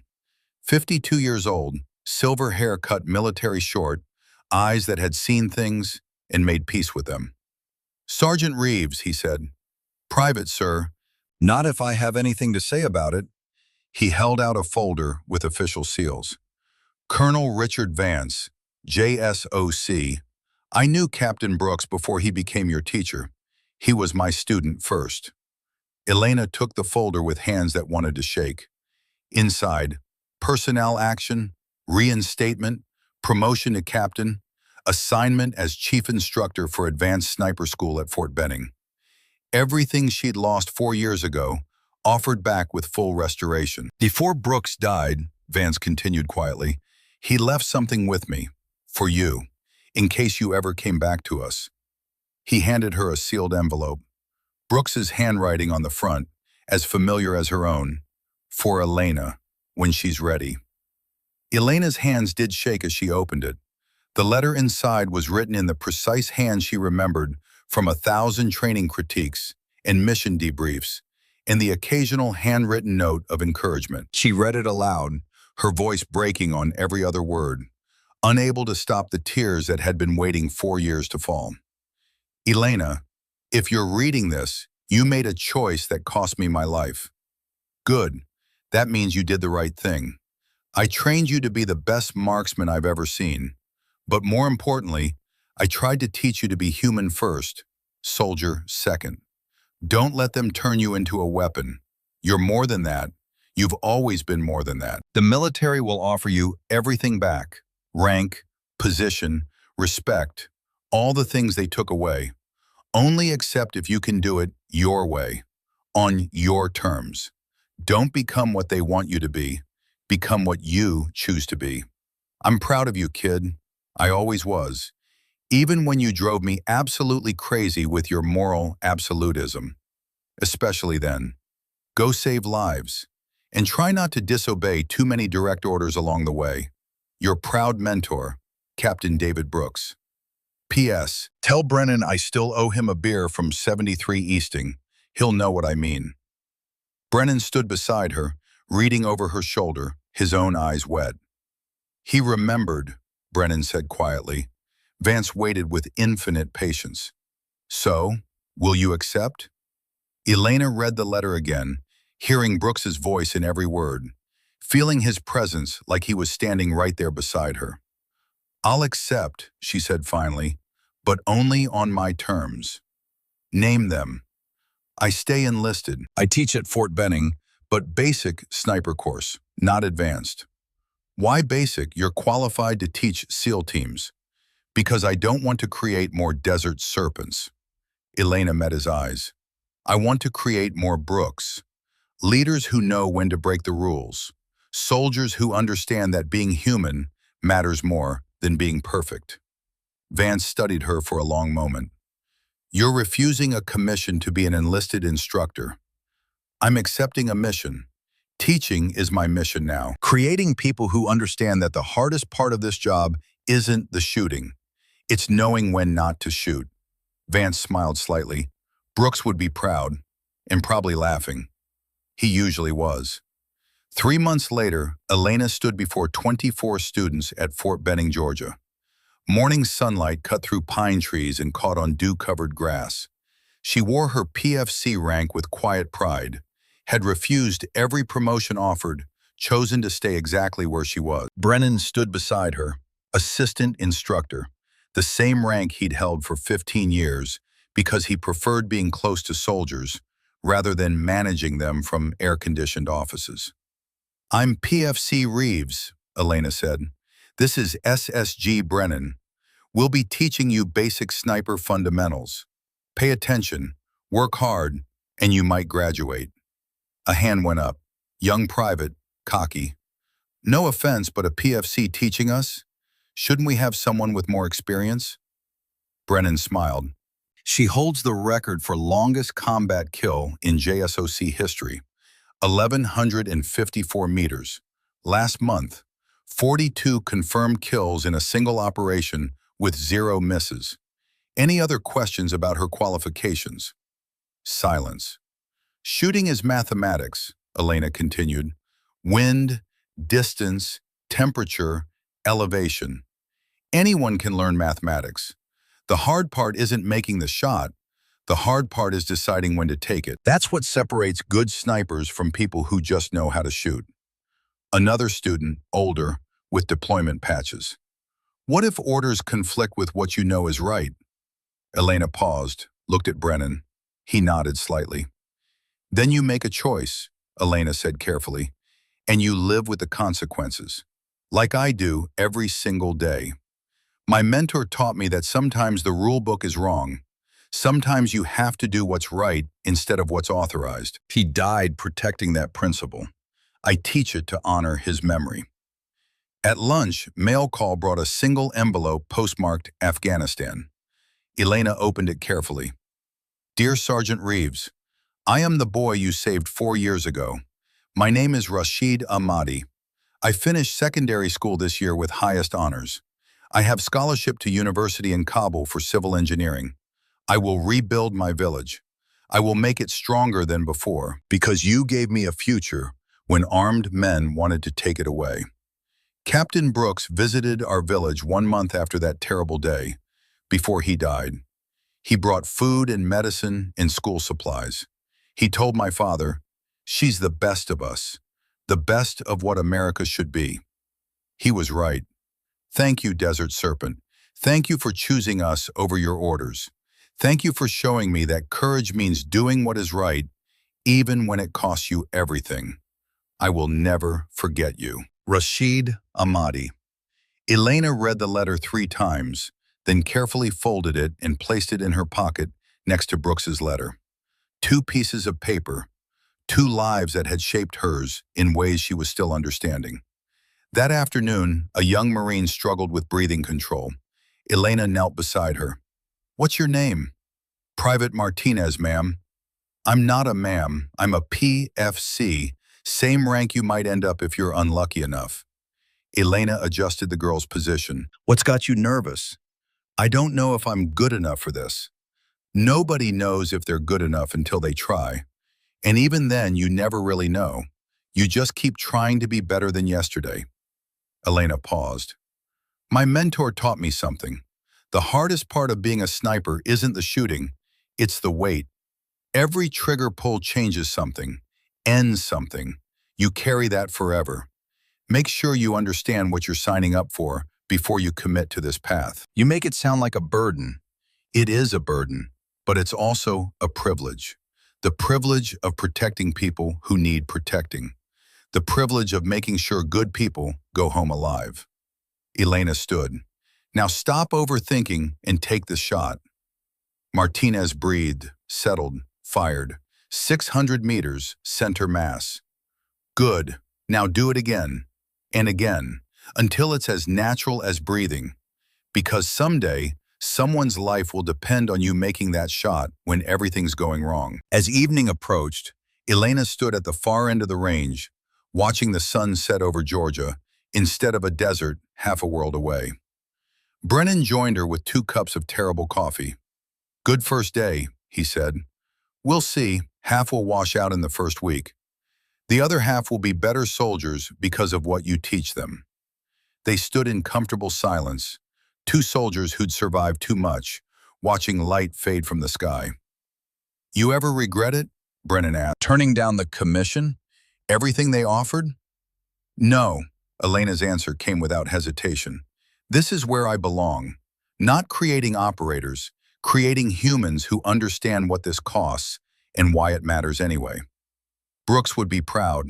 52 years old, silver hair cut military short, eyes that had seen things and made peace with them. "Sergeant Reeves," he said. "Private, sir." "Not if I have anything to say about it." He held out a folder with official seals. "Colonel Richard Vance, JSOC. I knew Captain Brooks before he became your teacher. He was my student first." Elena took the folder with hands that wanted to shake. Inside, personnel action, reinstatement, promotion to captain, assignment as chief instructor for advanced sniper school at Fort Benning. Everything she'd lost 4 years ago, offered back with full restoration. "Before Brooks died," Vance continued quietly, "he left something with me, for you, in case you ever came back to us." He handed her a sealed envelope. Brooks's handwriting on the front, as familiar as her own. "For Elena, when she's ready." Elena's hands did shake as she opened it. The letter inside was written in the precise hand she remembered from 1,000 training critiques and mission debriefs, and the occasional handwritten note of encouragement. She read it aloud, her voice breaking on every other word, unable to stop the tears that had been waiting 4 years to fall. "Elena, if you're reading this, you made a choice that cost me my life. Good. That means you did the right thing. I trained you to be the best marksman I've ever seen. But more importantly, I tried to teach you to be human first, Soldier second. Don't let them turn you into a weapon. You're more than that. You've always been more than that. The military will offer you everything back. Rank, position, respect, all the things they took away. Only accept if you can do it your way, on your terms. Don't become what they want you to be. Become what you choose to be. I'm proud of you, kid. I always was. Even when you drove me absolutely crazy with your moral absolutism. Especially then. Go save lives. And try not to disobey too many direct orders along the way. Your proud mentor, Captain David Brooks. P.S. Tell Brennan I still owe him a beer from 73 Easting. He'll know what I mean. Brennan stood beside her, reading over her shoulder, his own eyes wet. He remembered, Brennan said quietly. Vance waited with infinite patience. So, will you accept? Elena read the letter again, hearing Brooks's voice in every word, feeling his presence like he was standing right there beside her. I'll accept, she said finally, but only on my terms. Name them. I stay enlisted. I teach at Fort Benning, but basic sniper course, not advanced. Why basic? You're qualified to teach SEAL teams. Because I don't want to create more desert serpents. Elena met his eyes. I want to create more Brooks. Leaders who know when to break the rules. Soldiers who understand that being human matters more than being perfect. Vance studied her for a long moment. You're refusing a commission to be an enlisted instructor. I'm accepting a mission. Teaching is my mission now. Creating people who understand that the hardest part of this job isn't the shooting. It's knowing when not to shoot. Vance smiled slightly. Brooks would be proud, and probably laughing. He usually was. 3 months later, Elena stood before 24 students at Fort Benning, Georgia. Morning sunlight cut through pine trees and caught on dew-covered grass. She wore her PFC rank with quiet pride, had refused every promotion offered, chosen to stay exactly where she was. Brennan stood beside her, assistant instructor, the same rank he'd held for 15 years because he preferred being close to soldiers rather than managing them from air-conditioned offices. I'm PFC Reeves, Elena said. This is SSG Brennan. We'll be teaching you basic sniper fundamentals. Pay attention, work hard, and you might graduate. A hand went up. Young private, cocky. No offense, but a PFC teaching us? Shouldn't we have someone with more experience? Brennan smiled. She holds the record for longest combat kill in JSOC history, 1,154 meters. Last month, 42 confirmed kills in a single operation with 0 misses. Any other questions about her qualifications? Silence. Shooting is mathematics, Elena continued. Wind, distance, temperature, elevation. Anyone can learn mathematics. The hard part isn't making the shot. The hard part is deciding when to take it. That's what separates good snipers from people who just know how to shoot. Another student, older, with deployment patches. What if orders conflict with what you know is right? Elena paused, looked at Brennan. He nodded slightly. Then you make a choice, Elena said carefully, and you live with the consequences. Like I do every single day. My mentor taught me that sometimes the rule book is wrong. Sometimes you have to do what's right instead of what's authorized. He died protecting that principle. I teach it to honor his memory. At lunch, mail call brought a single envelope postmarked Afghanistan. Elena opened it carefully. Dear Sergeant Reeves, I am the boy you saved 4 years ago. My name is Rashid Ahmadi. I finished secondary school this year with highest honors. I have scholarship to university in Kabul for civil engineering. I will rebuild my village. I will make it stronger than before because you gave me a future when armed men wanted to take it away. Captain Brooks visited our village 1 month after that terrible day, before he died. He brought food and medicine and school supplies. He told my father, she's the best of us, the best of what America should be. He was right. Thank you, Desert Serpent. Thank you for choosing us over your orders. Thank you for showing me that courage means doing what is right, even when it costs you everything. I will never forget you. Rashid Ahmadi. Elena read the letter 3 times, then carefully folded it and placed it in her pocket next to Brooks's letter. 2 pieces of paper, 2 lives that had shaped hers in ways she was still understanding. That afternoon, a young Marine struggled with breathing control. Elena knelt beside her. "What's your name?" "Private Martinez, ma'am." "I'm not a ma'am. I'm a PFC. Same rank you might end up if you're unlucky enough." Elena adjusted the girl's position. "What's got you nervous?" "I don't know if I'm good enough for this." Nobody knows if they're good enough until they try. And even then, you never really know. You just keep trying to be better than yesterday. Elena paused. "My mentor taught me something. The hardest part of being a sniper isn't the shooting, it's the wait. Every trigger pull changes something, ends something. You carry that forever. Make sure you understand what you're signing up for before you commit to this path." You make it sound like a burden. It is a burden, but it's also a privilege. The privilege of protecting people who need protecting. The privilege of making sure good people go home alive. Elena stood. "Now stop overthinking and take the shot." Martinez breathed, settled, fired. 600 meters, center mass. "Good. Now do it again. And again. Until it's as natural as breathing. Because someday, someone's life will depend on you making that shot when everything's going wrong." As evening approached, Elena stood at the far end of the range, watching the sun set over Georgia, instead of a desert half a world away. Brennan joined her with 2 cups of terrible coffee. "Good first day," he said. "We'll see. Half will wash out in the first week. The other half will be better soldiers because of what you teach them." They stood in comfortable silence, 2 soldiers who'd survived too much, watching light fade from the sky. "You ever regret it?" Brennan asked. "Turning down the commission? Everything they offered?" "No," Elena's answer came without hesitation. "This is where I belong. Not creating operators, creating humans who understand what this costs and why it matters anyway." Brooks would be proud.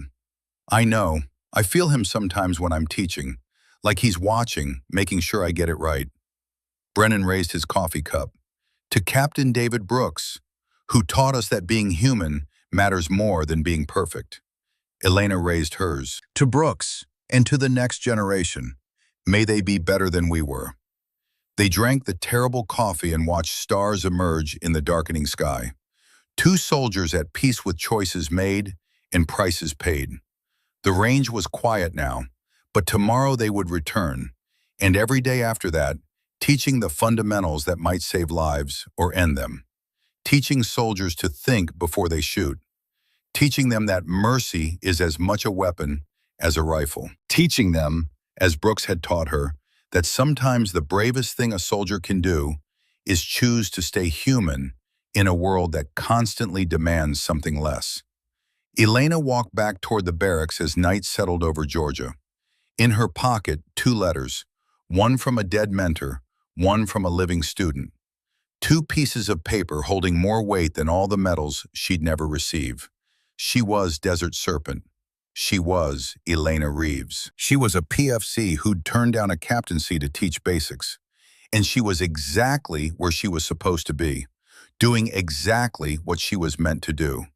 "I know. I feel him sometimes when I'm teaching, like he's watching, making sure I get it right." Brennan raised his coffee cup. "To Captain David Brooks, who taught us that being human matters more than being perfect." Elena raised hers. "To Brooks, and to the next generation, may they be better than we were." They drank the terrible coffee and watched stars emerge in the darkening sky. 2 soldiers at peace with choices made and prices paid. The range was quiet now, but tomorrow they would return, and every day after that, teaching the fundamentals that might save lives or end them. Teaching soldiers to think before they shoot. Teaching them that mercy is as much a weapon as a rifle. Teaching them, as Brooks had taught her, that sometimes the bravest thing a soldier can do is choose to stay human in a world that constantly demands something less. Elena walked back toward the barracks as night settled over Georgia. In her pocket, 2 letters, one from a dead mentor, one from a living student. 2 pieces of paper holding more weight than all the medals she'd never receive. She was Desert Serpent. She was Elena Reeves. She was a PFC who'd turned down a captaincy to teach basics. And she was exactly where she was supposed to be, doing exactly what she was meant to do.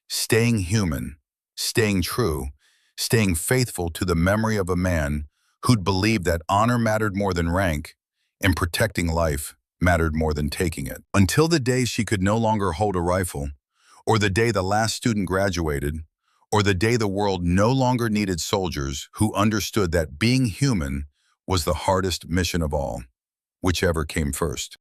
Staying human, staying true, staying faithful to the memory of a man who'd believed that honor mattered more than rank and protecting life mattered more than taking it. Until the day she could no longer hold a rifle, or the day the last student graduated, or the day the world no longer needed soldiers who understood that being human was the hardest mission of all, whichever came first.